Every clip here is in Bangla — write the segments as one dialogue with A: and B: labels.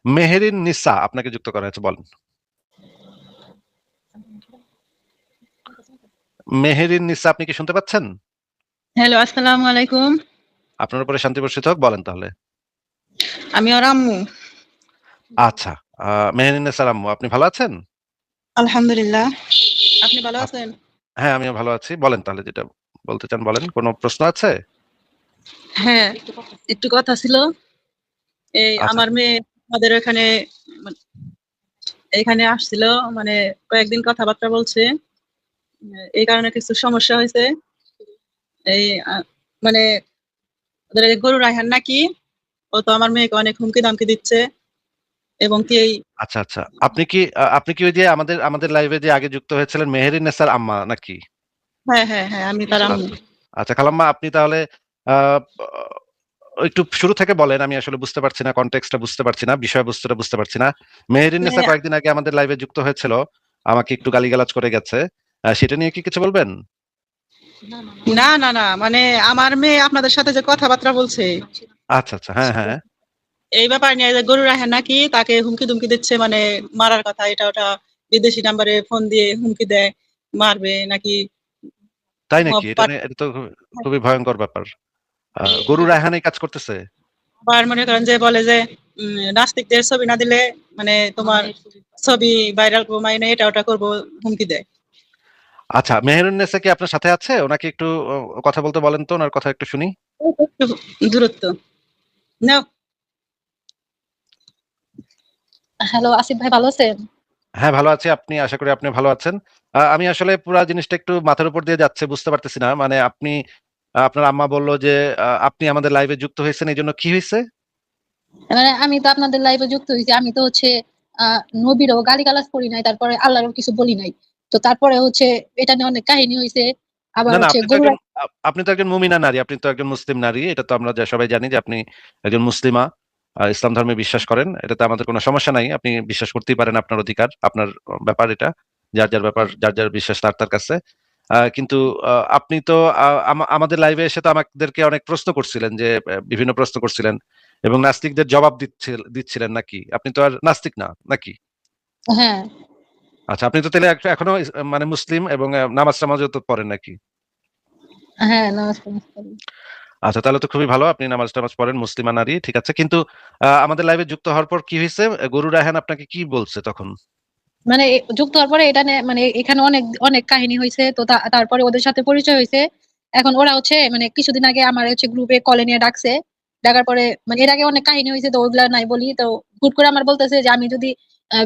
A: মেহেরিন নিসা আপনাকে যুক্ত করা হয়েছে, বলেন। মেহেরিন নিসা, আপনি কি শুনতে পাচ্ছেন?
B: হ্যালো, আসসালামু আলাইকুম।
A: আপনার উপরে শান্তি বর্ষিত হোক, বলেন তাহলে।
B: আমি ওর আম্মু।
A: আচ্ছা, মেহেরিন নিসা আম্মু, আপনি ভালো আছেন?
B: আলহামদুলিল্লাহ। আপনি ভালো
A: আপ-
B: আছেন?
A: হ্যাঁ, আমিও ভালো আছি। বলেন তাহলে, যেটা বলতে চান বলেন। কোনো প্রশ্ন আছে?
B: হ্যাঁ, একটু কথা ছিল। এই
A: আচ্ছা,
B: আমার মেয়ে আমাদের এখানে মানে এখানে আসছিল, মানে কয়েকদিন কথাবার্তা বলছে। এই কারণে কিছু সমস্যা হয়েছে। এই মানে ওদের এই গরু রায়হান নাকি, ও তো আমার মেয়েকে অনেক হুমকি দামকি দিচ্ছে এবং কি এই
A: আচ্ছা, আচ্ছা। আপনি কি ওই যে আমাদের আমাদের লাইভে যে আগে যুক্ত হয়েছিলেন মেহেরিন নেসার আম্মা নাকি?
B: হ্যাঁ, হ্যাঁ, হ্যাঁ, আমি তার আম্মু।
A: আচ্ছা, আচ্ছা খালাম্মা, আপনি তাহলে আহ, একটু শুরু থেকে বলেন। আমি আসলে বুঝতে পারছি না, কনটেক্সটটা বুঝতে পারছি না, বিষয়বস্তুটা বুঝতে পারছি না। মেহেরিন নেসা
B: হ্যাঁ,
A: কয়েকদিন আগে আমাদের লাইভে যুক্ত হয়েছিল, আমাকে একটু গালিগালাজ করে গেছে। সেটা নিয়ে কি কিছু বলবেন?
B: না, না, না, মানে আমার মেয়ে আপনাদের সাথে যে কথাবার্তা বলছে
A: আচ্ছা, আচ্ছা, হ্যাঁ, হ্যাঁ।
B: এই ব্যাপার নিয়ে, যে গরু রায়হান নাকি তাকে হুমকি দুমকি দিচ্ছে, মানে মারার কথা, এটা ওটা বিদেশি নাম্বারে ফোন দিয়ে হুমকি দেয়, মারবে নাকি।
A: তাই নাকি?
B: মব পাঠ-
A: এটা তো খুবই ভয়ঙ্কর ব্যাপার। গরু রায়হান এই কাজ করতেছে?
B: আবার মনে করেন যে বলে যে নাস্তিকদের ছবি না দিলে মানে তোমার ছবি ভাইরাল করবো, মানে এটা ওটা করবো, হুমকি দেয়।
A: আচ্ছা, মেহেরুন নেসা কি আপনার সাথে আছে? ওনাকে একটু কথা বলতে বলেন তো, ওনার কথা একটু শুনি।
B: একটু দূরত্ব নাও। হ্যালো, আসিফ ভাই, ভালো আছেন?
A: হ্যাঁ, ভালো আছি। আপনি, আশা করি আপনি ভালো আছেন। আমি আসলে পুরা জিনিসটা একটু মাথার উপর দিয়ে যাচ্ছে, বুঝতে পারতেছি না। মানে আপনি, আপনার আম্মা বলল যে আপনি আমাদের লাইভে যুক্ত হয়েছেন, এই জন্য কি হয়েছে?
C: মানে আমি তো আপনাদের লাইভে যুক্ত হয়েছি, আমি তো হচ্ছে নবীরও গালিগালাজ করি নাই, তারপরে আল্লাহরও কিছু বলি নাই। তো তারপরে হচ্ছে এটা নিয়ে অনেক কাহিনী হয়েছে। আবার
A: না, না,
C: হচ্ছে
A: আপনি তো
C: গরুরা।
A: একজন, আপনি তো একজন মুমিনা নারী, আপনি তো একজন মুসলিম নারী। এটা তো আমরা সবাই জানি যে আপনি একজন মুসলিমা, ইসলাম ধর্মে বিশ্বাস করেন। এটাতে আমাদের কোনো সমস্যা নাই, আপনি বিশ্বাস করতেই পারেন, আপনার অধিকার, আপনার ব্যাপার এটা। যার যার ব্যাপার, যার যার বিশ্বাস তার তার কাছে। কিন্তু আপনি তো আমাদের লাইভে এসে তো আমাদেরকে অনেক প্রশ্ন করছিলেন, যে বিভিন্ন প্রশ্ন করছিলেন এবং নাস্তিকদের জবাব দিচ্ছিলেন নাকি? আপনি তো আর নাস্তিক না নাকি?
C: হ্যাঁ,
A: আচ্ছা, আপনি তো তাহলে এখনো মানে মুসলিম, এবং নামাজ টামাজও তো পড়েন নাকি?
C: হ্যাঁ, নামাজ কালাম করি।
A: আচ্ছা, তাহলে তো খুবই ভালো, আপনি নামাজ টামাজ পড়েন, মুসলিমা নারী, ঠিক আছে। কিন্তু আমাদের লাইভে যুক্ত হওয়ার পর কি হয়েছে? গরু রায়হান আপনাকে কি বলছে তখন?
C: মানে যুক্ত হওয়ার পরে এটা নিয়ে মানে এখানে অনেক অনেক কাহিনী হয়েছে। তো তারপরে ওদের সাথে পরিচয় হয়েছে। এখন ওরা হচ্ছে মানে কিছুদিন আগে আমার হচ্ছে গ্রুপে কলে নিয়ে ডাকছে। ডাকার পরে মানে এর আগে অনেক কাহিনী হয়েছে, তো ওইগুলা নাই বলি। তো হুট করে আমার বলতেছে যে আমি যদি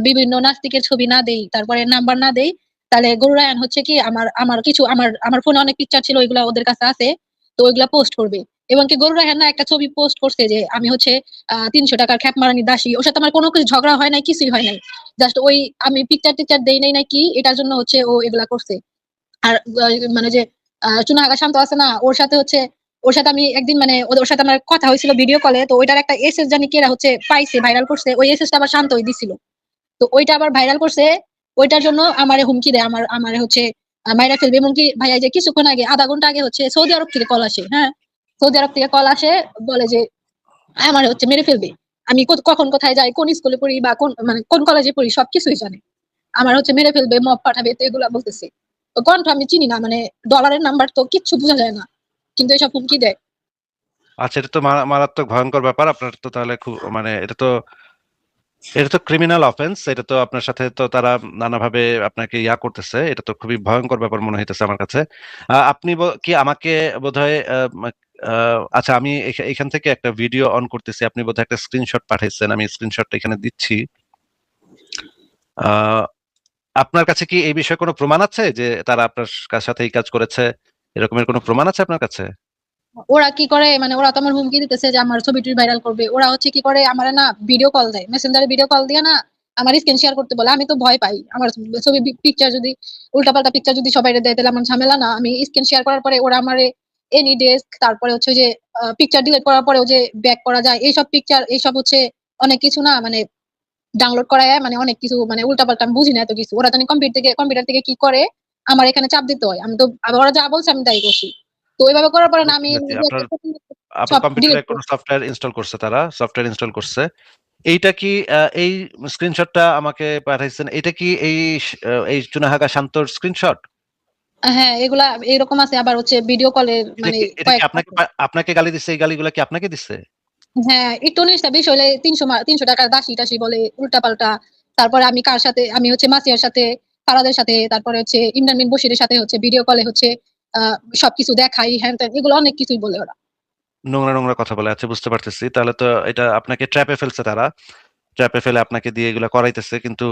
C: বিভিন্ন নাস্তিকের ছবি না দেই, তারপরে নাম্বার না দেই, তাহলে গরু রায়হান হচ্ছে কি আমার আমার কিছু আমার আমার ফোনে অনেক পিকচার ছিল, ওইগুলা ওদের কাছে আছে। তো ওইগুলা পোস্ট করবে। এবং কি গরু রায়হান না একটা ছবি পোস্ট করছে যে আমি হচ্ছে ৩০০ টাকার খ্যাপ মারানি দাসী, ওর সাথে আমার কোনো কিছু ঝগড়া হয় নাই, কিছুই হয় নাই। জাস্ট ওই আমি পিকচার টিকচার দেই নাই নাকি, এটার জন্য হচ্ছে ও এগুলা করছে। আর মানে যে চুনা আগা শান্ত আছে না, ওর সাথে হচ্ছে ওর সাথে আমি একদিন মানে ওর সাথে আমার কথা হয়েছিল ভিডিও কলে। তো ওইটার একটা এসএস জানি কেরা হচ্ছে পাইছে, ভাইরাল করছে, ওই এসএসটা আবার শান্ত হয়ে দিছিল। তো ওইটা আবার ভাইরাল করছে। ওইটার জন্য আমারে হুমকি দেয়, আমারে হচ্ছে মাইরা ফেলবে। এমনকি ভাইয়া যে কিছুক্ষণ আগে ০.৫ ঘন্টা আগে হচ্ছে সৌদি আরব থেকে কল আসে। হ্যাঁ, সৌদি আরব থেকে কল আসে, বলে যে আমার হচ্ছে মেরে ফেলবে। আমি কখন কোথায় যাই, কোন স্কুলে পড়ি বা কোন মানে কোন কলেজে পড়ি, সবকিছুই জানে। আমার হচ্ছে মেরে ফেলবে, মব পাঠাবে, তো এগুলা বলতেছে। তো কণ্ঠ আমি চিনি না, মানে ডলারের নাম্বার তো কিচ্ছু বোঝা যায় না, কিন্তু এসব হুমকি দেয়।
A: আচ্ছা, এটা তো মারাত্মক ভয়ঙ্কর ব্যাপার। আপনার তো তাহলে খুব, মানে এটা তো ক্রিমিনাল অফেন্স। এটা তো আপনার সাথে তো তারা নানাভাবে আপনাকে করতেছে। এটা তো খুবই ভয়ঙ্কর ব্যাপার মনে হইতেছে আমার কাছে। আপনি কি আমাকে বোধহয় আচ্ছা, আমি এখান থেকে একটা ভিডিও অন করতেছি। আপনি বোধহয় একটা স্ক্রিনশট পাঠাইছেন, আমি স্ক্রিনশটটা এখানে দিচ্ছি। আহ, আপনার কাছে কি এই বিষয়ে কোনো প্রমাণ আছে যে তারা আপনার সাথে এই কাজ করেছে? এরকমের কোনো প্রমাণ আছে আপনার কাছে?
C: ওরা কি করে, মানে ওরা তো আমার হুমকি দিতেছে যে আমার ছবিটি ভাইরাল করবে। ওরা হচ্ছে কি করে, আমার না ভিডিও কল দেয়, মেসেঞ্জারে ভিডিও কল দিয়ে না আমার স্ক্রিন শেয়ার করতে বলে। আমি তো ভয় পাই, আমার ছবি পিকচার যদি উল্টাপাল্টা পিকচার যদি সবাই দেয় তাহলে আমার ঝামেলা না। আমি স্ক্রিন শেয়ার করার পরে ওরা আমারে এনি ডেস্ক, তারপরে হচ্ছে যে পিকচার ডিলিট করার পরেও যে ব্যাক করা যায়, এইসব পিকচার, এইসব হচ্ছে অনেক কিছু না মানে ডাউনলোড করায়, মানে অনেক কিছু মানে উল্টাপাল্টা, আমি বুঝি না এত কিছু। ওরা জানি কম্পিউটার থেকে কি করে আমার এখানে চাপ দিতে হয়। আমি তো আবার ওরা যা বলছে আমি তাই করছি। তো ওইভাবে করার পরে না
A: বুঝতে
C: আমি
A: পেরেছি।
C: নিজে
A: আপনার আপনার
C: সব
A: কম্পিউটারে
C: ডিলিট
A: কোনো
C: করছি।
A: সফটওয়্যার ইনস্টল করছে, তারা সফটওয়্যার ইনস্টল করছে। এইটা কি এই স্ক্রিনশটটা আমাকে পাঠাইছেন, এটা কি এই চুনাহাগা শান্তর স্ক্রিনশট?
C: হ্যাঁ, এগুলা এরকম আছে, আবার হচ্ছে ভিডিও কলের মানে
A: এটা কি
C: কয়েকটা।
A: আপনাকে গালি দিচ্ছে? এই গালিগুলা কি আপনাকে দিচ্ছে?
C: হ্যাঁ, একটু ১৯টা ২০ হলে ৩০০ টাকার দাসী-টাসী বলে উল্টাপাল্টা। তারপরে আমি কার সাথে, আমি হচ্ছে মাসিয়ার সাথে, ফারাদের সাথে, তারপরে হচ্ছে ইমরান বিন বশিরের সাথে হচ্ছে ভিডিও কলে হচ্ছে আ সবকিছু দেখাই, হ্যান-ত্যান এগুলো অনেক কিছুই বলে ওরা।
A: নোংরা, নোংরা কথা বলে। আচ্ছা, বুঝতে পারতেছি। তাহলে তো এটা আপনাকে ট্র্যাপে ফেলছে তারা। ট্র্যাপে ফেলে আপনাকে দিয়ে এগুলা করাইতেছে। কিন্তু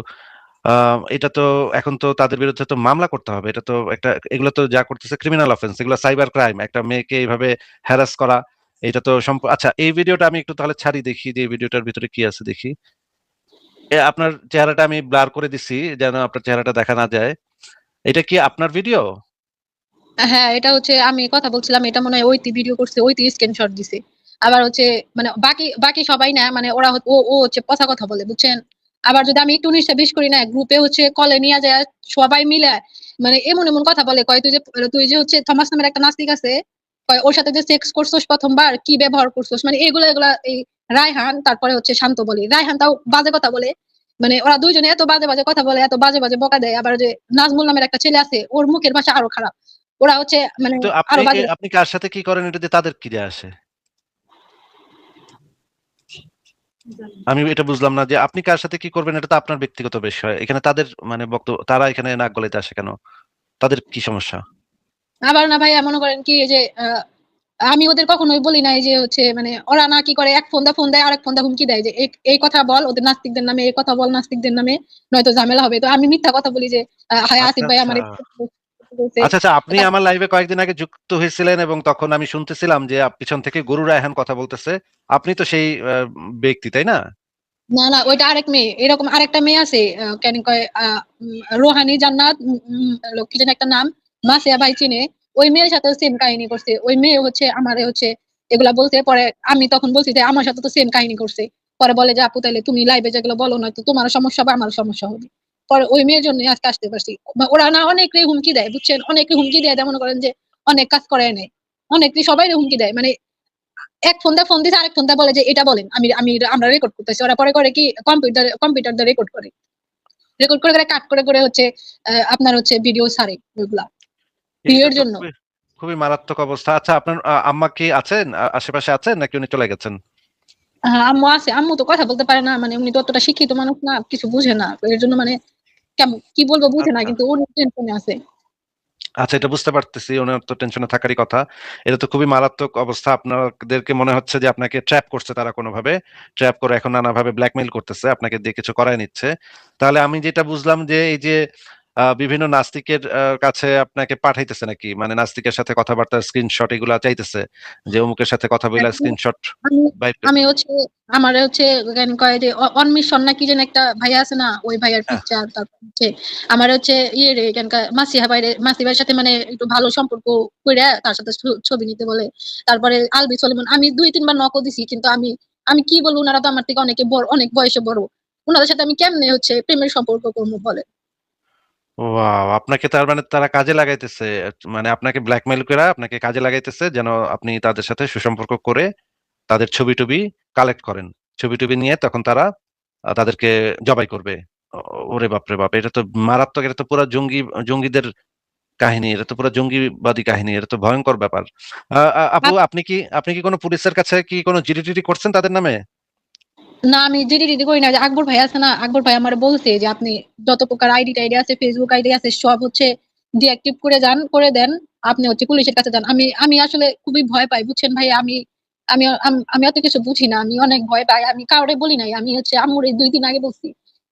A: আ এটা তো এখন তো তাদের বিরুদ্ধে তো মামলা করতে হবে। এটা তো একটা, এগুলো তো যা করতেছে ক্রিমিনাল অফেন্স। এগুলো সাইবার ক্রাইম। একটা মেয়েকে এভাবে হ্যারাস করা, এটা তো আচ্ছা, এই ভিডিওটা আমি একটু তাহলে ছাড়ি, দেখি যে এই ভিডিওটার ভিতরে কি আছে দেখি। আপনার চেহারাটা আমি ব্লার করে দিছি যেন আপনার চেহারাটা দেখা না যায়। এটা কি আপনার ভিডিও?
C: হ্যাঁ, এটা হচ্ছে আমি কথা বলছিলাম, এটা মনে হয় ঐতি ভিডিও করছে, ঐতি স্ক্রিনশট দিছে। আবার হচ্ছে মানে বাকি বাকি সবাই না, মানে ওরা ও হচ্ছে পচা কথা বলে, বুঝছেন? আবার যদি আমি একটু ১৯টা ২০ করি না, গ্রুপে হচ্ছে কলে নিয়া যায় সবাই মিলে মানে এমন কথা বলে, কয় তুই যে হচ্ছে থমাস নামের একটা নাস্তিক আছে, কয় ওর সাথে যে সেক্স করছস ১ম বার, কি ব্যবহার করছস? মানে এগুলা এই রায়হান তারপরে হচ্ছে শান্ত বলে। রায়হান তাও বাজে কথা বলে। মানে ওরা ২ জনে এত বাজে কথা বলে, এত বাজে বকা দেয়। আবার যে নাজমুল নামের একটা ছেলে আছে, ওর মুখের ভাষা আরো খারাপ। ওরা হচ্ছে মানে
A: তো
C: আরো বাজে।
A: আপনি কার সাথে কি করেন এটা দিয়ে তাদের কি যায় আসে? আমি এটা বুঝলাম না যে আপনি কার সাথে কি করবেন, এটা তো আপনার ব্যক্তিগত বিষয়। এখানে তাদের মানে বক্তব্য, তারা এখানে নাক গলাইতে আসে কেন? তাদের কি সমস্যা?
C: আবার না ভাইয়া মনে করেন কি, এই যে আমি ওদের কখনোই বলি নাই যে হচ্ছে মানে ওরা না কি করে, এক ফোন দেয়, আরেক ফোন হুমকি দেয় যে এই কথা বল ওদের নাস্তিকদের নামে, এই কথা বল নাস্তিকদের নামে, নয়তো ঝামেলা হবে। তো আমি মিথ্যা কথা বলি যে হায়
A: আচ্ছা,
C: আসিফ ভাই
A: আচ্ছা।
C: আমার বলছে।
A: আচ্ছা, আপনি আমার লাইভে কয়েকদিন আগে যুক্ত হয়েছিলেন এবং তখন আমি শুনতেছিলাম যে পিছন থেকে গরু রায়হান কথা বলতেছে। আপনি তো সেই ব্যক্তি, তাই না?
C: না না, ওইটা আরেক মেয়ে, এরকম আরেকটা মেয়ে আছে, কেন কয় রোহানি জান্নাত, কি যেন একটা নাম, মাসিয়া ভাই চিনে। ওই মেয়ের সাথে সেম কাহিনী করছে। ওই মেয়ে হচ্ছে আমারে হচ্ছে এগুলা বলতে, পরে আমি তখন বলছি যে আমার সাথে তো সেম কাহিনী করছে। পরে বলে যে আপু তাইলে তুমি লাইভে যেগুলো বলো না, তো তোমার সমস্যা হবে আমার সমস্যা হবে। পরে ওই মেয়ের জন্য আজকে আসতে পারছি। ওরা না অনেকরে হুমকি দেয়, বুঝছেন? অনেকরে হুমকি দেয়, মনে করেন যে অনেক কাজ করে নেয়, অনেকরে সবাই হুমকি দেয়। মানে এক ফোন দিছে, আরেক ফোন বলে যে এটা বলেন, আমরা রেকর্ড করতেছি। ওরা পরে করে কি কম্পিউটার দিয়ে রেকর্ড করে, কাট করে হচ্ছে আপনার হচ্ছে ভিডিও ছাড়ে ওইগুলা
A: এটা
C: ভিউয়ের
A: তো
C: জন্য।
A: খুবই খুবই মারাত্মক অবস্থা। আচ্ছা, আপনার আম্মা কি আছেন? আশেপাশে আছেন নাকি উনি চলে গেছেন?
C: হ্যাঁ, আম্মু আছে। আম্মু তো কথা বলতে পারে না, মানে উনি তো অতটা শিক্ষিত মানুষ না, কিছু বুঝে না। তো এর জন্য মানে কেমন কি বলবো বুঝে না,
A: আচ্ছা,
C: কিন্তু উনি টেনশনে আছে।
A: আচ্ছা, এটা বুঝতে পারতেছি। ওনার তো টেনশনে থাকারই কথা। এটা তো খুবই মারাত্মক অবস্থা। আপনাদেরকে মনে হচ্ছে যে আপনাকে ট্র্যাপ করছে তারা কোনোভাবে। ট্র্যাপ করে এখন নানাভাবে ব্ল্যাকমেইল করতেছে। আপনাকে দিয়ে কিছু করায় নিচ্ছে। তাহলে আমি যেটা বুঝলাম যে এই যে বিভিন্ন নাস্তিকের কাছে আপনাকে পাঠাইতেছে নাকি? মানে নাস্তিকের সাথে কথাবার্তার স্ক্রিনশট এগুলা চাইতেছে। যে অমুকের সাথে কথা বইলা স্ক্রিনশট
C: আমি
A: বাইর
C: আমি হচ্ছে আমার হচ্ছে জ্ঞান কয় যে অন্মিশন না কি যেন একটা ভাইয়া আছে না, ওই ভাইয়ার
A: হ্যাঁ,
C: পিকচার, তারপর হচ্ছে আমার হচ্ছে ইয়ে রে এখানকার মাসি ভাইয়ের সাথে মানে একটু ভালো সম্পর্ক করে তার সাথে ছবি নিতে বলে। তারপরে আলবি সলিমন, আমি ২-৩ বার নকও দিছি, কিন্তু আমি কি বলবো, উনারা তো আমার থেকে অনেকে বড়, অনেক বয়সে বড়। উনাদের সাথে আমি কেমনে হচ্ছে প্রেমের সম্পর্ক করবো বলে।
A: ওয়াও! আপনাকে তার মানে তারা কাজে লাগাইতেছে। মানে আপনাকে ব্ল্যাকমেইল কইরা আপনাকে কাজে লাগাইতেছে যেন আপনি তাদের সাথে সুসম্পর্ক করে তাদের ছবি-টবি কালেক্ট করেন। ছবি-টবি নিয়ে তখন তারা তাদেরকে জবাই করবে। ও ওরে বাপরে বাপ! এটা তো মারাত্মক। এটা তো পুরা জঙ্গিদের কাহিনী। এটা তো পুরা জঙ্গিবাদী কাহিনী। এটা তো ভয়ংকর ব্যাপার। আপু, আপনি কি কোন পুলিশের কাছে কি কোন জিডি-টিডি করছেন তাদের নামে?
C: না, আমি জিডি করি না। যে আকবর ভাই আছে না, আকবর ভাই আমার বলছে যে আপনি যত প্রকার টাইডি আছে, ফেসবুক আইডি আছে, সব হচ্ছে ডিঅ্যাক্টিভ করে দেন। আপনি হচ্ছে পুলিশের কাছে যান। আমি আসলে খুবই ভয় পাই, বুঝছেন ভাই? আমি আমি আমি অত কিছু বুঝি না, আমি অনেক ভয় পাই। আমি কাউরে বলি নাই। আমি হচ্ছে আম্মুর এই ২ দিন আগে বলছি।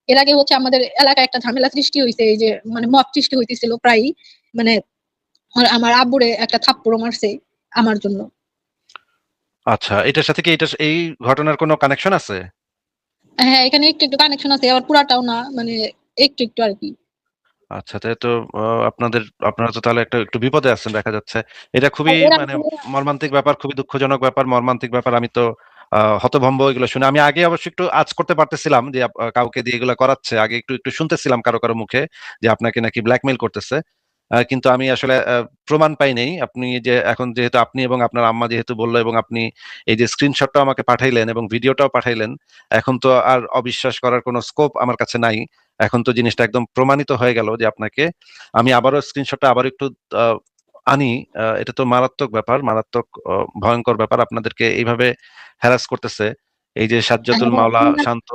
C: এর আগে হচ্ছে আমাদের এলাকায় একটা ঝামেলা সৃষ্টি হইছে, এই যে মানে মব সৃষ্টি হইতেছিল প্রায়ই। মানে আমার আব্বুরে একটা থাপ্পড়ও মারছে আমার জন্য।
A: আচ্ছা, এটার সাথে কি এই ঘটনার কোন কানেকশন আছে?
C: হ্যাঁ, এখানে একটু কানেকশন আছে, আবার পুরাটাও না, মানে একটু আরকি।
A: আচ্ছা, তাই তো আপনারা তো তাহলে একটু বিপদে আছেন দেখা যাচ্ছে। এটা খুবই
C: এরা
A: মানে মর্মান্তিক ব্যাপার, খুবই দুঃখজনক ব্যাপার, মর্মান্তিক ব্যাপার। আমি তো হতভম্ব এগুলো শুনে। আমি আগে অবশ্য একটু আঁচ করতে পারতেছিলাম যে কাউকে দিয়ে এগুলা করাচ্ছে। আগে একটু শুনতেছিলাম কারো মুখে যে আপনাকে নাকি ব্ল্যাকমেইল করতেছে। কিন্তু আমি আসলে প্রমাণ পাই নাই। আপনি যে এখন যেহেতু আপনি এবং আপনার আম্মা যেহেতু বললো এবং আপনি এই যে স্ক্রিনশটটাও আমাকে পাঠাইলেন এবং ভিডিওটাও পাঠাইলেন, এখন তো আর অবিশ্বাস করার কোনো স্কোপ আমার কাছে নাই। এখন তো জিনিসটা একদম প্রমাণিত হয়ে গেল যে আপনাকে আমি আবারও স্ক্রিনশটটা আবার একটু আহ, আনি। এটা তো মারাত্মক ব্যাপার, মারাত্মক ভয়ঙ্কর ব্যাপার। আপনাদেরকে এইভাবে হ্যারাস করতেছে এই যে সাজ্জাদুল মাওলা শান্ত।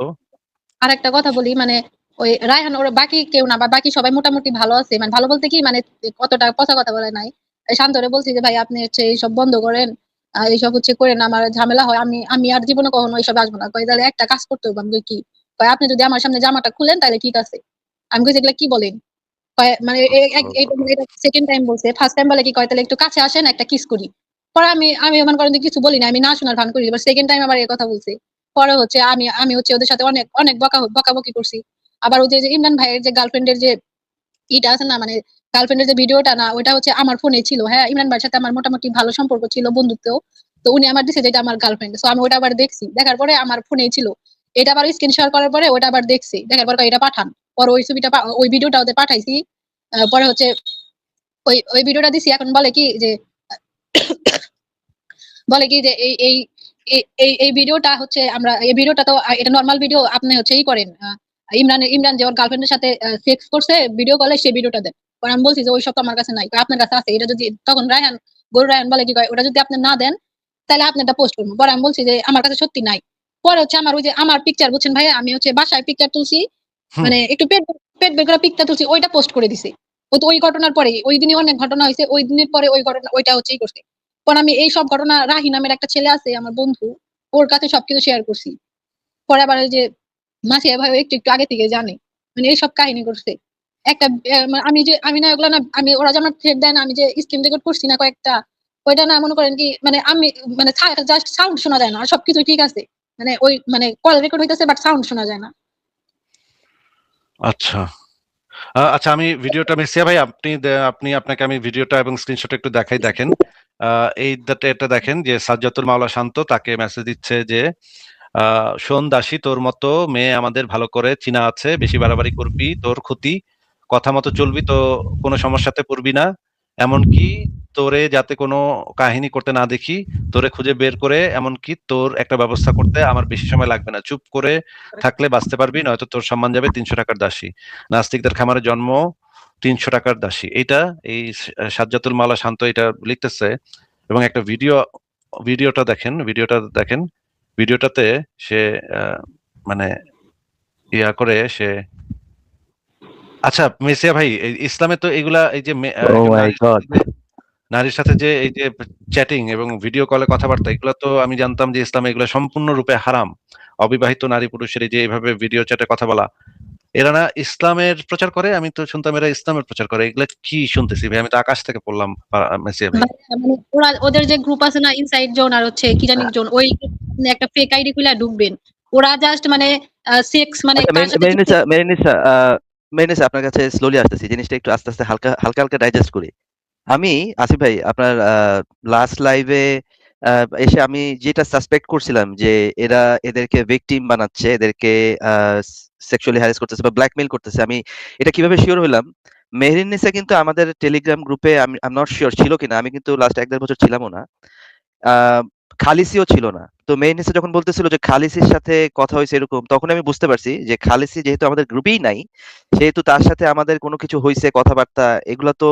C: আর একটা কথা বলি, মানে ওই রায়হান ওরা বাকি কেউ না, বা বাকি সবাই মোটামুটি ভালো আছে, মানে ভালো বলতে কি, মানে কতটা পচা কথা বলে নাই। এই শান্তরে বলছি যে ভাই আপনি হচ্ছে এইসব বন্ধ করেন, এইসব হচ্ছে করেন, আমার ঝামেলা হয়, আমি আমি আর জীবনে কখনো এইসব আসবো না। কই তাহলে একটা কাজ করতে হবে। আমি কই কি? কয় আপনি যদি আমার সামনে জামাটা খুলেন তাহলে ঠিক আছে। আমি কইছি এগুলা কি বলেন? কয় মানে এটা সেকেন্ড টাইম বলছে, ফার্স্ট টাইম বলে কি, কয় তাহলে একটু কাছে আসেন একটা কিস করি। পরে আমি আমি মনে করেন যে কিছু বলি না, আমি না শোনার ভান করি। এবার সেকেন্ড টাইম আবার এই কথা বলছে। পরে হচ্ছে আমি আমি হচ্ছে ওদের সাথে অনেক অনেক বকাবকি করছি। আবার ওই যে ইমরান ভাইয়ের যে গার্লফ্রেন্ডের যে ইটা আছে না, মানে গার্লফ্রেন্ডের যে ভিডিওটা না, ওটা হচ্ছে আমার ফোনে ছিল। হ্যাঁ, ইমরান ভাইয়ের সাথে আমার মোটামুটি ভালো সম্পর্ক ছিল, বন্ধুত্ব। তো উনি আমার দিছে যেটা আমার গার্লফ্রেন্ড, তো আমি ওটা আবার দেখছি, দেখার পরে আমার ফোনেই ছিল। এটা আবার স্ক্রিন শেয়ার করার পরে ওটা আবার দেখছি, দেখার পরে এটা পাঠান। পরে ওই ছবিটা ওই ভিডিওটা ওদের পাঠাইছি। পরে হচ্ছে ওই ওই ভিডিওটা দিছি। এখন বলে কি যে বলে কি যে এই ভিডিওটা হচ্ছে আমরা এই ভিডিওটা তো এটা নর্মাল ভিডিও, আপনি হচ্ছে ই করেন, ইমরান যে ওর গার্লফ্রেন্ডের সাথে সেক্স করছে ভিডিও কলে, সেই ভিডিওটা দেন। পরে আমি বলছি যে ওই সব তো আমার কাছে নাই। কয় আপনার কাছে আছে, এটা যদি তখন রায়হান গরু রায়হান বলে কি, কয় ওটা যদি আপনি না দেন তাহলে আপনি এটা পোস্ট করবো। পরে আমি বলছি যে আমার কাছে সত্যি নাই। পরে হচ্ছে আমার ওই যে আমার পিকচার, বুঝছেন ভাই, আমি হচ্ছে বাসায় পিকচার তুলছি,
A: হুম।
C: মানে একটু পেট পেট বের করে পিকচার তুলছি, ওইটা পোস্ট করে দিছে। ও তো ওই ঘটনার পরে, ওই দিনই অনেক ঘটনা হয়েছে, ওই দিনের পরে ওই ঘটনা ওইটা হচ্ছেই করছে। পরে আমি এই সব ঘটনা, রাহি নামের একটা ছেলে আছে আমার বন্ধু, ওর কাছে সবকিছু শেয়ার করছি। পরে আবার ওই যে মাসি ভাই একটু একটু আগে থেকে জানে, মানে এইসব কাহিনী করছে। একটা মানে আমি না ওগুলো না, আমি ওরা যে আমার থ্রেড দেয় না, আমি যে স্ক্রিন রেকর্ড করছি না কয়েকটা, ওইটা না মনে করেন কি, মানে আমি মানে জাস্ট সাউন্ড শোনা যায় না, আর সবকিছু ঠিক আছে। মানে ওই মানে কল রেকর্ড হইতেছে বাট সাউন্ড শোনা যায় না।
A: আচ্ছা, আচ্ছা, আমি ভিডিওটা মেসিয়া ভাই, আপনি আপনাকে আমি ভিডিওটা এবং স্ক্রিনশট একটু দেখাই, দেখেন। এটা দেখেন যে সাজ্জাতুল মাওলা শান্ত তাকে মেসেজ দিচ্ছে যে শোন দাসী, তোর মতো মেয়ে আমাদের ভালো করে চিনা আছে, বেশি বাড়াবাড়ি করবি তোর ক্ষতি, কথা মতো চলবি তো কোনো সমস্যাতে পড়বি না। এমনকি তোরে যাতে কোনো কাহিনী করতে না দেখি, তোরে খুঁজে বের করে এমনকি তোর একটা ব্যবস্থা করতে আমার বেশি সময় লাগবে না। চুপ করে থাকলে বাঁচতে পারবি, নয়তো তোর সম্মান যাবে 300 টাকার দাসী। নাস্তিকদের খামারে জন্ম, 300 টাকার দাসী। এইটা এই সাজ্জাতুল মাওলা শান্ত এটা লিখতেছে। এবং একটা ভিডিওটা দেখেন। ভিডিওটাতে সে আহ, মানে ইয়া করে সে, আচ্ছা মেসিয়া ভাই, ইসলামে তো এগুলা এই যে
D: ও
A: একজন
D: মাই গড।
A: নারীর সাথে যে এই যে চ্যাটিং এবং ভিডিও কলে কথাবার্তা, এগুলো তো আমি জানতাম যে ইসলামে এগুলো সম্পূর্ণরূপে হারাম। অবিবাহিত নারী পুরুষের এই যে এইভাবে ভিডিও চ্যাটে কথা বলা, এরা না ইসলামের প্রচার করে? আমি তো শুনতাম এরা ইসলামের প্রচার করে। এগুলা কি শুনতেছি ভাই? আমি তো আকাশ থেকে পড়লাম মেসিয়া ভাই।
C: মানে ওরা ওদের যে গ্রুপ আছে না, ইনসাইড জোন আর হচ্ছে কি জানি জোন, ওই আপনি একটা ফেক আইডি খুলে ঢুকবেন। ওরা জাস্ট মানে সেক্স, মানে
D: আচ্ছা,
C: কার সাথে
D: মেরিনিসা, আপনার কাছে স্লোলি আসতেছি, জিনিসটা একটু আস্তে আস্তে হালকা হালকা হালকা ডাইজেস্ট করি। আমি আসিফ ভাই, আপনার লাস্ট লাইভে এসে আমি যেটা সাসপেক্ট করছিলাম যে এরা এদেরকে ভিকটিম বানাচ্ছে, এদেরকে সেক্সুয়ালি হ্যারাস করতেছে বা ব্ল্যাকমেইল করতেছে, আমি এটা কিভাবে শিওর হলাম? মেহরিনিসা কিন্তু আমাদের টেলিগ্রাম গ্রুপে, আমি আই এম নট শিওর ছিল কিনা, আমি কিন্তু লাস্ট 1-1.5 বছর ছিলামও না। আহ, খালিসিও ছিল না। তো মেহরিনিসা যখন বলতেছিল যে খালিসির সাথে কথা হয়েছে এরকম, তখন আমি বুঝতে পারছি যে খালিসি যেহেতু আমাদের গ্রুপেই নাই, সেহেতু তার সাথে আমাদের কোনো কিছু হয়েছে, কথাবার্তা, এগুলা তো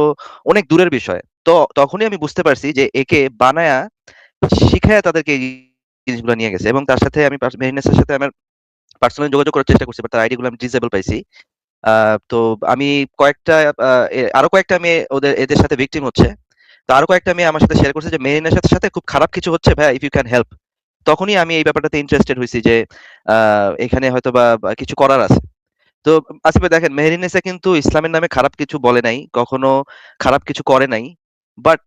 D: অনেক দূরের বিষয়। তো তখনই আমি বুঝতে পারছি যে একে বানায়া শিখায়া তাদেরকে এই জিনিসগুলো নিয়ে গেছে। এবং তার সাথে আমি মেহরিনিসার সাথে আমার পার্সোনালি যোগাযোগ করার চেষ্টা করছি, বাট তার আইডি গুলো আমি ডিসেবল পাইছি। তো আমি কয়েকটা আরো কয়েকটা মেয়ে এদের সাথে ভিকটিম হচ্ছে। তো আরো কয়েকটা মেয়ে আমার সাথে শেয়ার করছে যে মেরিনের সাথে সাথে খুব খারাপ কিছু হচ্ছে ভাই, ইফ ইউ ক্যান হেল্প। তখনই আমি এই ব্যাপারটাতে ইন্টারেস্টেড হয়েছি যে এখানে হয়তো বা কিছু করার আছে। তো আসিফ ভাই দেখেন, মেহরিনেসা কিন্তু ইসলামের নামে খারাপ কিছু বলে নাই, কখনো খারাপ কিছু করে নাই। বাট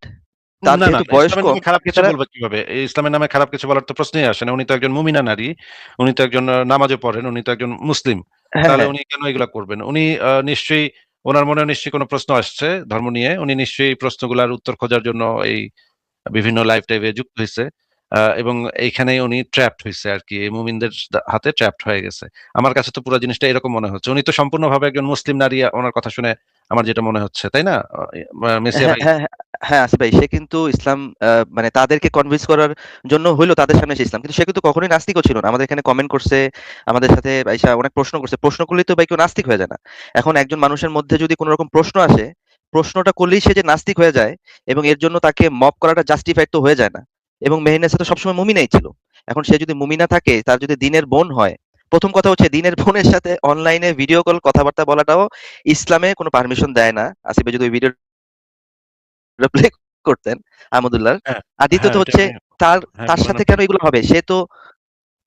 D: তার
A: না, না,
D: যেহেতু
A: না,
D: বয়স
A: ইসলামের
D: কম,
A: নামে খারাপ
D: তাকে
A: কিছু
D: তারা
A: বলবে কিভাবে? এই ইসলামের নামে খারাপ কিছু বলার তো প্রশ্নই আসে না। উনি তো একজন মুমিনা নারী, উনি তো একজন নামাজও পড়েন, উনি তো একজন মুসলিম।
D: হ্যাঁ,
A: তাহলে
D: হ্যাঁ।
A: উনি কেন এগুলা করবেন? উনি নিশ্চয়ই, ওনার মনে নিশ্চয়ই কোনো প্রশ্ন আসছে ধর্ম নিয়ে, উনি নিশ্চয়ই এই প্রশ্নগুলোর উত্তর খোঁজার জন্য এই বিভিন্ন লাইভ টাইভে যুক্ত হয়েছে। এবং এইখানেই উনি ট্র্যাপড হয়েছে আর কি, এই মুমিনদের হাতে ট্র্যাপড হয়ে গেছে। আমার কাছে তো পুরো জিনিসটা এরকম মনে হচ্ছে। উনি তো সম্পূর্ণভাবে একজন মুসলিম নারী, ওনার কথা শুনে আমার যেটা মনে হচ্ছে, তাই না? মেসিয়া
D: হ্যাঁ,
A: ভাই?
D: হ্যাঁ, হ্যাঁ, হ্যাঁ, আসিফ ভাই সে কিন্তু ইসলাম মানে তাদেরকে কনভিন্স করার জন্য হইলো তাদের সামনে এসে ইসলাম। কিন্তু সে কিন্তু কখনোই নাস্তিকও ছিল না। আমাদের এখানে কমেন্ট করছে, আমাদের সাথে আইসা অনেক প্রশ্ন করছে। প্রশ্ন করলেই তো ভাই কেউ নাস্তিক হয়ে যায় না। এখন একজন মানুষের মধ্যে যদি কোন রকম প্রশ্ন আসে, প্রশ্নটা করলেই সে যে নাস্তিক হয়ে যায় এবং এর জন্য তাকে মব করাটা জাস্টিফাইড তো হয়ে যায় না। এবং মেহেরনেসা তো সবসময় মুমিনাই ছিল। এখন সে যদি মুমিনা থাকে, তার যদি দ্বীনের বোন হয়, প্রথম কথা হচ্ছে দ্বীনের বোনের সাথে অনলাইনে ভিডিও কল কথাবার্তা বলাটাও ইসলামে কোনো পারমিশন দেয় না। আসিফ ভাই যদি ওই ভিডিও প্লে করতেন আহমদুল্লাহর।
A: হ্যাঁ,
D: আর
A: হ্যাঁ,
D: দ্বিতীয়ত
A: এটা
D: হচ্ছে
A: আমি
D: তার
A: হ্যাঁ,
D: তার
A: বলেন
D: সাথে
A: আপনি।
D: কেন এগুলো হবে?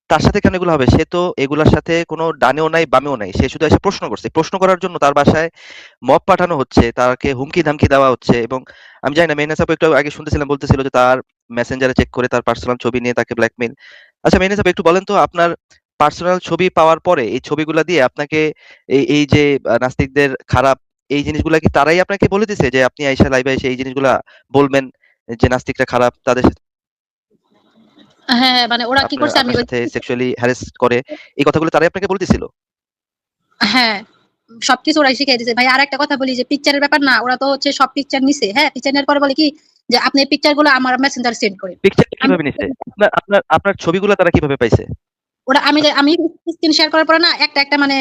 D: তার সাথে কেন এগুলো হবে? সে তো এগুলার সাথে কোনো ডানেও নাই, বামেও নাই। সে শুধু এসে প্রশ্ন করছে। প্রশ্ন করার জন্য তার বাসায় মব পাঠানো হচ্ছে, তাকে হুমকি-ধামকি দেওয়া হচ্ছে এবং আমি জানি না মেহনাজ আপু একটু আগে শুনতেছিলাম বলতেছিল যে তার মেসেঞ্জারে চেক করে তার পার্সোনাল ছবি নিয়ে তাকে ব্ল্যাকমেইল। আচ্ছা মেহনাজ আপু একটু বলেন তো আপনার পার্সোনাল ছবি পাওয়ার পরে এই ছবিগুলা দিয়ে আপনাকে এই যে নাস্তিকদের খারাপ এই জিনিসগুলা কি তারাই আপনাকে বলে দিছে যে আপনি আইসা লাইভে এসে এই জিনিসগুলা বলবেন যে নাস্তিকরা খারাপ, তাদের
C: হ্যাঁ, মানে ওরা কি
D: আপনার
C: করছে আমি
D: আপনার সাথে সেক্সুয়ালি হ্যারাস করে এই কথাগুলো তারাই আপনাকে বলে দিছিল?
C: হ্যাঁ, সবকিছু ওরাই শিখাই দিছে। ভাই আরেকটা কথা বলি যে পিকচারের ব্যাপার না, ওরা তো হচ্ছে সব পিকচার নিছে। হ্যাঁ, পিকচার নেওয়ার পরে বলে কি যে আপনি এই পিকচার গুলো আমার মেসেঞ্জারে সেন্ড করেন।
D: পিকচার
C: আমি
D: কিভাবে নিছে? আপনার ছবিগুলা তারা কিভাবে পাইছে?
C: ওরা আমি স্ক্রিন শেয়ার করার পরে না একটা মানে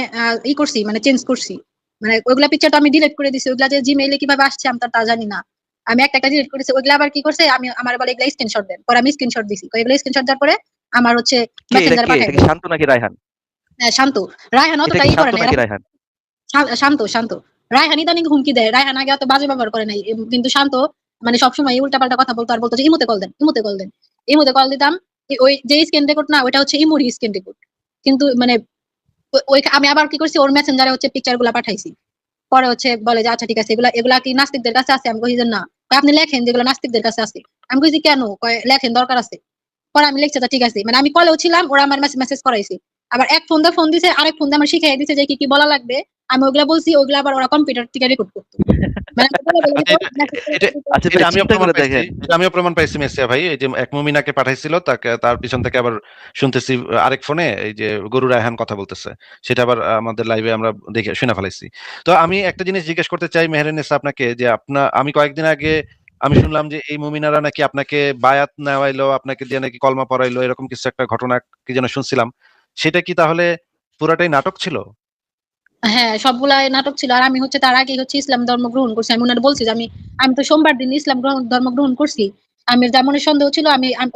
C: করছি মানে চেঞ্জ করছি। মানে ওইগুলা পিকচার তো আমি ডিলিট করে দিছি। ওইগুলা যে জিমেইলে কিভাবে আসছে আমি তো তা জানি না। আমি একটা ডিলিট করেছি। ওইগুলা আবার কি করছে আমি আমার বলে এগুলা স্ক্রিনশট দেন। পরে আমি স্ক্রিনশট দিছি। এগুলা স্ক্রিনশট দেওয়ার পরে আমার হচ্ছে মেসেঞ্জারে
D: কে?
C: পাঠায়
D: এটা কি
C: দেয়।
D: শান্ত নাকি রায়হান?
C: হ্যাঁ, শান্ত। রায়হান
D: এটা কি
C: অতটাই করে
D: শান্ত
C: না।
D: নাকি রায়হান?
C: শান্ত। রায়হান ইদানিং হুমকি দেয়। রায়হান আগে অত বাজে ব্যবহার করে নাই। কিন্তু শান্ত মানে সবসময় উল্টাপাল্টা কথা বলতো আর বলতো যে ইমোতে কল দেন, ইমোতে কল দেন। ইমোতে কল দিতাম। ওই যে স্ক্রিন রেকর্ড না ওটা হচ্ছে ইমোর স্ক্রিন রেকর্ড। কিন্তু মানে ওই আমি আবার কি করছি ওর মেসেঞ্জারে হচ্ছে পিকচার গুলা পাঠাইছি। পরে হচ্ছে বলে যে আচ্ছা ঠিক আছে এগুলা এগুলা কি নাস্তিকদের কাছে আছে? আমি কইছি যে না। কয় আপনি লেখেন যেগুলো নাস্তিকদের কাছে আছে। আমি কইছি কেন? কয় লেখেন দরকার আছে। পরে আমি লিখছি আচ্ছা ঠিক আছে। মানে আমি কলেও ছিলাম ওরা আমার মেসেজ করাইছে। আবার এক ফোন দিয়ে ফোন দিছে আরেক ফোন দিয়ে আমার শিখাই দিছে যে কি কি বলা লাগবে। আমি ওগুলা বলছি ওগুলা আবার ওরা কম্পিউটার থেকে রেকর্ড করতো। মানে আমি বলে বলে
A: আচ্ছা,
C: দিত, message করে
A: এটা
C: দিত।
D: আচ্ছা
A: এটা
D: ভাই
A: আমিও
D: চিন্তা
A: প্রমাণ
D: করে
A: পাইছি।
D: দেখেন।
A: এটা আমিও প্রমাণ পাইছি মেসিয়া ভাই। এই যে এক মুমিনাকে পাঠাইছিল তাকে তার পিছন থেকে আবার শুনতেছি আরেক ফোনে এই যে গরু রায়হান কথা বলতেছে। সেটা আবার আমাদের লাইভে আমরা দেখে শুনে ফেলাইছি। তো আমি একটা জিনিস জিজ্ঞেস করতে চাই মেহেরুন্নেসা আপনাকে যে আমি কয়েকদিন আগে আমি শুনলাম যে এই মুমিনারা নাকি আপনাকে বায়াত নেওয়াইলো, আপনাকে দিয়ে নাকি কলমা পড়াইলো, এরকম কিছু একটা ঘটনা কি যেন শুনছিলাম। সেটা কি তাহলে পুরাটাই নাটক ছিল?
C: হ্যাঁ, সবগুলাই নাটক ছিল। আর আমি হচ্ছে তার আগে হচ্ছে ইসলাম ধর্ম গ্রহণ করছি। আমি উনারে বলছি যে আমি তো সোমবার দিন ইসলাম ধর্ম গ্রহণ করছি। আমি যা মনে সন্দেহ ছিল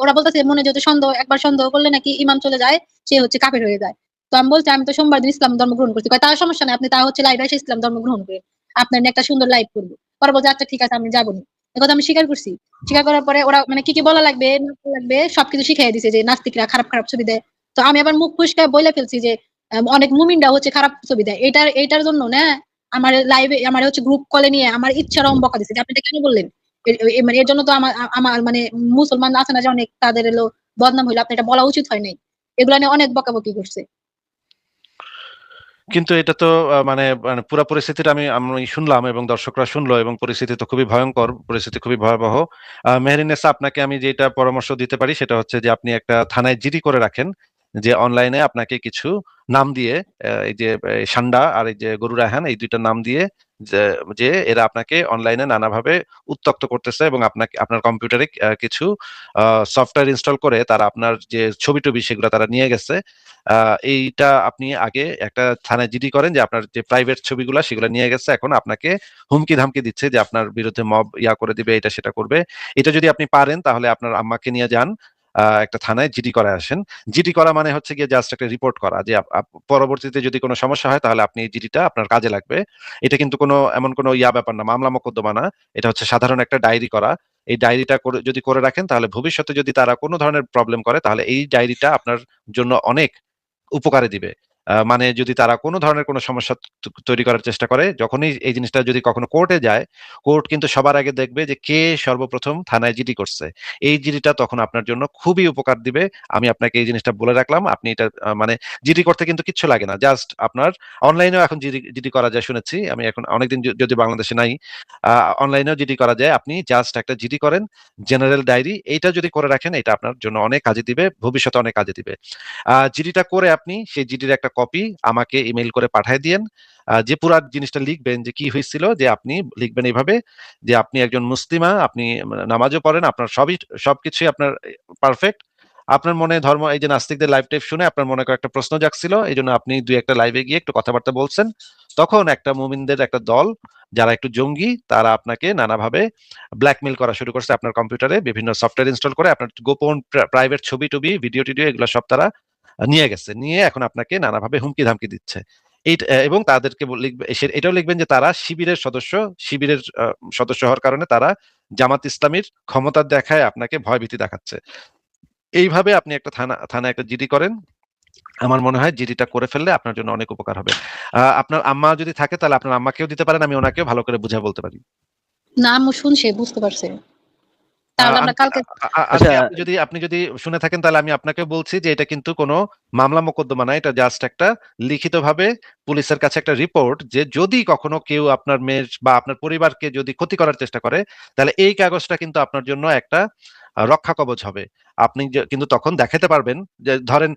C: ওরা বলতেছে মনে যত সন্দেহ একবার সন্দেহ করলে নাকি ঈমান চলে যায়, সে হচ্ছে কাফের হয়ে যায়। তো আমি বলছি আমি তো সোমবার দিন ইসলাম ধর্ম গ্রহণ করছি। কয় তার সমস্যা নাই, আপনি তা হচ্ছে লাইভে এসে ইসলাম ধর্ম গ্রহণ করেন। আপনার নিয়ে একটা সুন্দর লাইভ করব। পরে বলছে আচ্ছা ঠিক আছে আমি যাবো নি। একথা আমি স্বীকার করছি। স্বীকার করার পরে ওরা মানে কি কি বলা লাগবে না বলা লাগবে সবকিছু শিখাই দিছে যে নাস্তিকরা খারাপ খারাপ ছবি দেয়। তো আমি আবার মুখ ফসকে বলে ফেলছি যে অনেক মুমিনরা হচ্ছে খারাপ ছবি দেয়। এটার জন্য না আমার লাইভে আমার হচ্ছে গ্রুপ কলে নিয়ে আমার ইচ্ছারম বকা দিছে যে আপনি এটা কেন বললেন? মানে এর জন্য তো আমার মানে মুসলমান আছে না যে অনেক তাদের এলো বদনাম হইলো, আপনি এটা বলা উচিত হয় নাই। এগুলা নিয়ে অনেক বকাবকি করছে।
A: কিন্তু এটা তো মানে মানে পুরা পরিস্থিতিটা আমি শুনলাম এবং দর্শকরা শুনলো এবং পরিস্থিতি তো খুবই ভয়ঙ্কর, পরিস্থিতি খুবই ভয়াবহ। মেহেরিনেসা আপনাকে আমি যেটা পরামর্শ দিতে পারি সেটা হচ্ছে যে আপনি একটা থানায় জিডি করে রাখেন যে অনলাইনে আপনাকে কিছু নাম দিয়ে এই যে সান্ডা আর এই যে গরু রায়হান এই দুইটা নাম দিয়ে যে যে এরা আপনাকে অনলাইনে নানাভাবে উত্ত্যক্ত করতেছে এবং আপনাকে আপনার কম্পিউটারে কিছু সফটওয়্যার ইনস্টল করে তারা আপনার যে ছবি টবি সেগুলো তারা নিয়ে গেছে। এইটা আপনি আগে একটা থানায় জিডি করেন যে আপনার যে প্রাইভেট ছবিগুলা সেগুলো নিয়ে গেছে, এখন আপনাকে হুমকি ধামকি দিচ্ছে যে আপনার বিরুদ্ধে মব করে দিবে, এটা সেটা করবে। এটা যদি আপনি পারেন তাহলে আপনার আম্মাকে নিয়ে যান, একটা থানায় জিডি করে আসেন। জিডি করা মানে হচ্ছে গিয়ে জাস্ট একটা রিপোর্ট করা যে পরবর্তীতে যদি কোনো সমস্যা হয় তাহলে আপনি এই জিডিটা আপনার কাজে লাগবে। এটা কিন্তু কোনো এমন কোনো ব্যাপার না, মামলা মোকদ্দমা না। এটা হচ্ছে সাধারণ একটা ডায়েরি করা। এই ডায়েরিটা যদি করে রাখেন তাহলে ভবিষ্যতে যদি তারা কোনো ধরনের প্রবলেম করে তাহলে এই ডায়েরিটা আপনার জন্য অনেক উপকারে দিবে। মানে যদি তারা কোনো ধরনের কোনো সমস্যা তৈরি করার চেষ্টা করে, যখনই এই জিনিসটা যদি কখনো কোর্টে যায়, কোর্ট কিন্তু সবার আগে দেখবে যে কে সর্বপ্রথম থানায় জিডি করছে। এই জিডিটা তখন আপনার জন্য খুবই উপকার দিবে। আমি আপনাকে এই জিনিসটা বলে রাখলাম। আপনি এটা মানে জিডি করতে কিন্তু কিচ্ছু লাগে না। জাস্ট আপনার অনলাইনেও এখন জিডি করা যায় শুনেছি। আমি এখন অনেকদিন যদি বাংলাদেশে নাই, অনলাইনেও জিডি করা যায়। আপনি জাস্ট একটা জিডি করেন, জেনারেল ডায়েরি। এইটা যদি করে রাখেন এটা আপনার জন্য অনেক কাজে দিবে, ভবিষ্যতে অনেক কাজে দিবে। জিডিটা করে আপনি সেই জিডির একটা একটা কপি আমাকে ইমেইল করে পাঠিয়ে দিয়েন। যে পুরা জিনিসটা লিখবেন যে কি হয়েছিল, যে আপনি লিখবেন এইভাবে যে আপনি একজন মুসলিমা, আপনি নামাজও পড়েন, আপনার সবকিছুই আপনার পারফেক্ট। আপনার মনে ধর্ম, এই যে নাস্তিকদের লাইভ টাইপ শুনে আপনার মনে একটা প্রশ্ন জাগছিল, এই জন্য আপনি দুই একটা লাইভে গিয়ে একটু কথাবার্তা বলছেন। তখন একটা মুমিনদের একটা দল যারা একটু জঙ্গি, তারা আপনাকে নানাভাবে ব্ল্যাকমেল করা শুরু করছে। আপনার কম্পিউটারে বিভিন্ন সফটওয়্যার ইনস্টল করে আপনার গোপন প্রাইভেট ছবি টবি, ভিডিও টিডিও এগুলো সব তারা নিয়ে গেছে, নিয়ে এখন আপনাকে নানাভাবে হুমকি ধামকি দিচ্ছে। এবং তাদেরকে এটাও লিখবেন যে তারা শিবিরের সদস্য, শিবিরের সদস্য হওয়ার কারণে তারা জামাত ইসলামীর ক্ষমতা দেখায় আপনাকে ভয়ভীতি দেখাচ্ছে। এইভাবে আপনি একটা থানায় একটা জিডি করেন। আমার মনে হয় জিডিটা করে ফেললে আপনার জন্য অনেক উপকার হবে। আপনার আম্মা যদি থাকে তাহলে আপনার আম্মাকেও দিতে পারেন, আমি ওনাকেও ভালো করে বুঝায় বলতে পারি।
C: না, আম্মু শুনছে, বুঝতে পারছে। তাহলে আমরা কালকে
D: আচ্ছা,
A: আপনি যদি শুনে থাকেন তাহলে আমি আপনাকে বলছি যে এটা কিন্তু কোনো মামলা মোকদ্দমা না, এটা জাস্ট একটা লিখিতভাবে পুলিশের কাছে একটা রিপোর্ট, যে যদি কখনো কেউ আপনার মেয়ের বা আপনার পরিবারকে যদি ক্ষতি করার চেষ্টা করে, তাহলে এই কাগজটা কিন্তু আপনার জন্য একটা রক্ষা কবচ হবে। আপনি কিন্তু তখন দেখাতে পারবেন যে ধরেন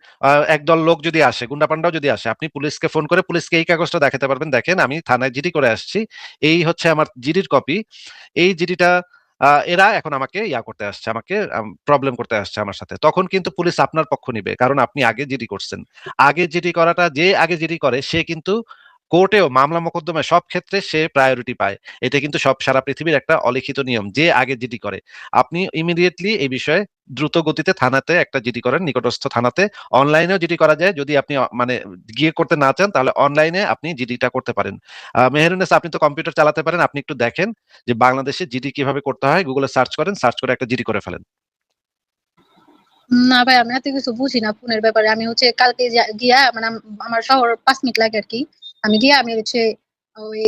A: একদল লোক যদি আসে, গুন্ডা পান্ডাও যদি আসে, আপনি পুলিশকে ফোন করে পুলিশকে এই কাগজটা দেখাতে পারবেন, দেখেন আমি থানায় জিডি করে আসছি, এই হচ্ছে আমার জিডির কপি, এই জিডিটা এরা এখন আমাকে করতে আসছে, আমাকে প্রবলেম করতে আসছে আমার সাথে। তখন কিন্তু পুলিশ আপনার পক্ষ নিবে, কারণ আপনি আগে জিডি করছেন। আগে জিডি করাটা, যে আগে জিডি করে সে কিন্তু কোর্টেও মামলা মোকদ্দমায় সব ক্ষেত্রে সে প্রায়োরিটি পায়। এটা কিন্তু সারা পৃথিবীর একটা অলিখিত নিয়ম, যে আগে জিডি করে। আপনি ইমিডিয়েটলি এই বিষয়ে দ্রুত গতিতে থানাতে একটা জিডি করেন, নিকটস্থ থানাতে। অনলাইনেও জিডি করা যায়, যদি আপনি মানে গিয়ে করতে না চান তাহলে অনলাইনে আপনি জিডিটা করতে পারেন। মেহেরুন্নেসা, আপনি তো কম্পিউটার চালাতে পারেন, আপনি একটু দেখেন যে বাংলাদেশে জিডি কিভাবে করতে হয়, গুগলে সার্চ করেন, সার্চ করে একটা জিডি করে ফেলেন।
C: না ভাই, আমি এত কিছু বুঝি না ফোনের ব্যাপারে। আমি হচ্ছে কালকে গিয়া মানে আমার শহর 5 মিনিট লাগে আর কি। আমি গিয়া আমি হচ্ছে ওই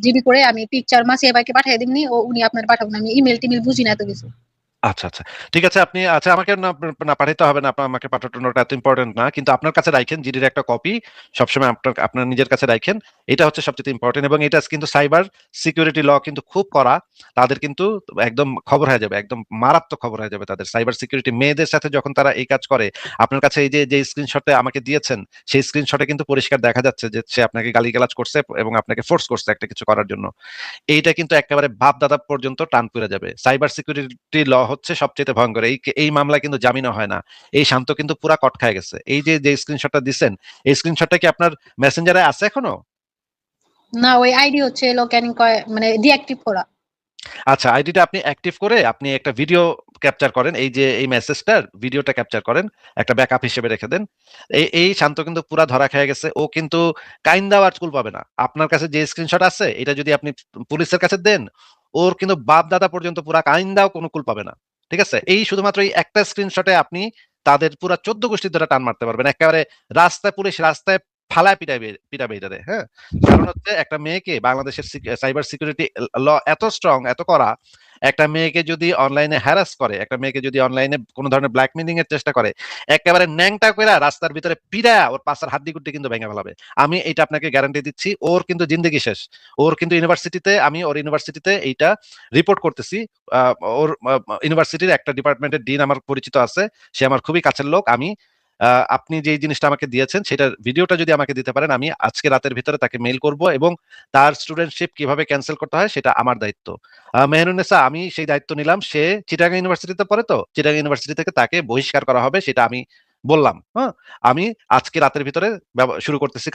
C: জিবি করে আমি পিকচার মাসিয়া ভাইকে পাঠিয়ে দিমনি, ও উনি আপনার পাঠাবেন। আমি ইমেল টিমেল বুঝি না এত কিছু।
A: আচ্ছা, আচ্ছা। ঠিক আছে, আপনি আমাকে না পাঠাইতে হবে না, আপনার আমাকে পাঠানোটা এত ইম্পর্টেন্ট না। কিন্তু আপনার কাছে রাখেন জিডির একটা কপি, সবসময় আপনার নিজের কাছে রাখেন। এটা হচ্ছে সবচেয়ে ইম্পর্টেন্ট, এবং এটা কিন্তু সাইবার সিকিউরিটি ল কিন্তু খুব কড়া। তাদের কিন্তু একদম খবর হয়ে যাবে, একদম মারাত্মক খবর হয়ে যাবে তাদের সাইবার সিকিউরিটি। মেয়েদের সাথে যখন তারা এই কাজ করে, আপনার কাছে এই যে স্ক্রিনশটে আমাকে দিয়েছেন, সেই স্ক্রিনশটে কিন্তু পরিষ্কার দেখা যাচ্ছে যে সে আপনাকে গালিগালাজ করছে এবং আপনাকে ফোর্স করছে একটা কিছু করার জন্য। এইটা কিন্তু একেবারে বাপ দাদা পর্যন্ত টান পড়ে যাবে। সাইবার সিকিউরিটি ল হচ্ছে সবচেয়ে ভয়ঙ্কর। এই মামলা কিন্তু জামিনও হয় না। এই শান্ত কিন্তু পুরা কট খায় গেছে। এই যে স্ক্রিনশটটা দিচ্ছেন, এই স্ক্রিনশটটা কি আপনার মেসেঞ্জারে আছে এখনো?
C: না, ওই আইডি হচ্ছে ক্যানিং মানে ডিঅ্যাক্টিভ করা।
A: আচ্ছা, আইডিটা আপনি অ্যাক্টিভ করে আপনি একটা ভিডিও ক্যাপচার করেন, এই যে এই মেসেজটার ভিডিওটা ক্যাপচার করেন, একটা ব্যাকআপ হিসেবে রেখে দেন। এই শান্ত কিন্তু পুরা ধরা খেয়ে গেছে। ও কিন্তু কাইন্দা আর চুল পাবে না। আপনার কাছে যে স্ক্রিনশট আছে, এটা যদি আপনি পুলিশের কাছে দেন, ওর কিন্তু বাপ দাদা পর্যন্ত পুরা কাইন্দাও কোনো কুল পাবে না। ঠিক আছে? এই শুধুমাত্র এই একটা স্ক্রিনশটে আপনি তাদের পুরা 14 গোষ্ঠী ধরে টান মারতে পারবেন। একেবারে পুলিশ রাস্তায় ফালায় পিটাবে এটারে। হ্যাঁ? কারণ হচ্ছে একটা মেয়েকে, বাংলাদেশের সাইবার সিকিউরিটি ল এত স্ট্রং, এত কড়া। একটা মেয়েকে যদি অনলাইনে হ্যারাস করে, একটা মেয়েকে যদি অনলাইনে কোনো ধরনের ব্ল্যাকমেইলিং এর চেষ্টা করে, একেবারে ন্যাংটা কইরা রাস্তার ভিতরে পিড়ায়া ওর পাছার হাড্ডি-গুড্ডি কিন্তু ভেঙে ফেলাবে। আমি এটা আপনাকে গ্যারান্টি দিচ্ছি। ওর কিন্তু জিন্দেগি শেষ। ওর কিন্তু আমি ওর ইউনিভার্সিটিতে এইটা রিপোর্ট করতেছি। আ ওর ইউনিভার্সিটির একটা ডিপার্টমেন্টের ডিন আমার পরিচিত আছে। সে আমার খুবই কাছের লোক। আপনি যে জিনিসটা আমাকে দিয়েছেন সেটার ভিডিওটা যদি আমাকে দিতে পারেন, আমি আজকে রাতের ভিতরে তাকে মেইল করব, এবং তার স্টুডেন্টশিপ কিভাবে ক্যান্সেল করতে হয় সেটা আমার দায়িত্ব। মেহেরুন্নেসা, আমি সেই দায়িত্ব নিলাম। সে চিটাগাং ইউনিভার্সিটিতে পড়ে, তো চিটাগাং ইউনিভার্সিটি থেকে তাকে বহিষ্কার করা হবে, সেটা আমি বললাম। হ্যাঁ? আমি আজকে রাতের ভিতরে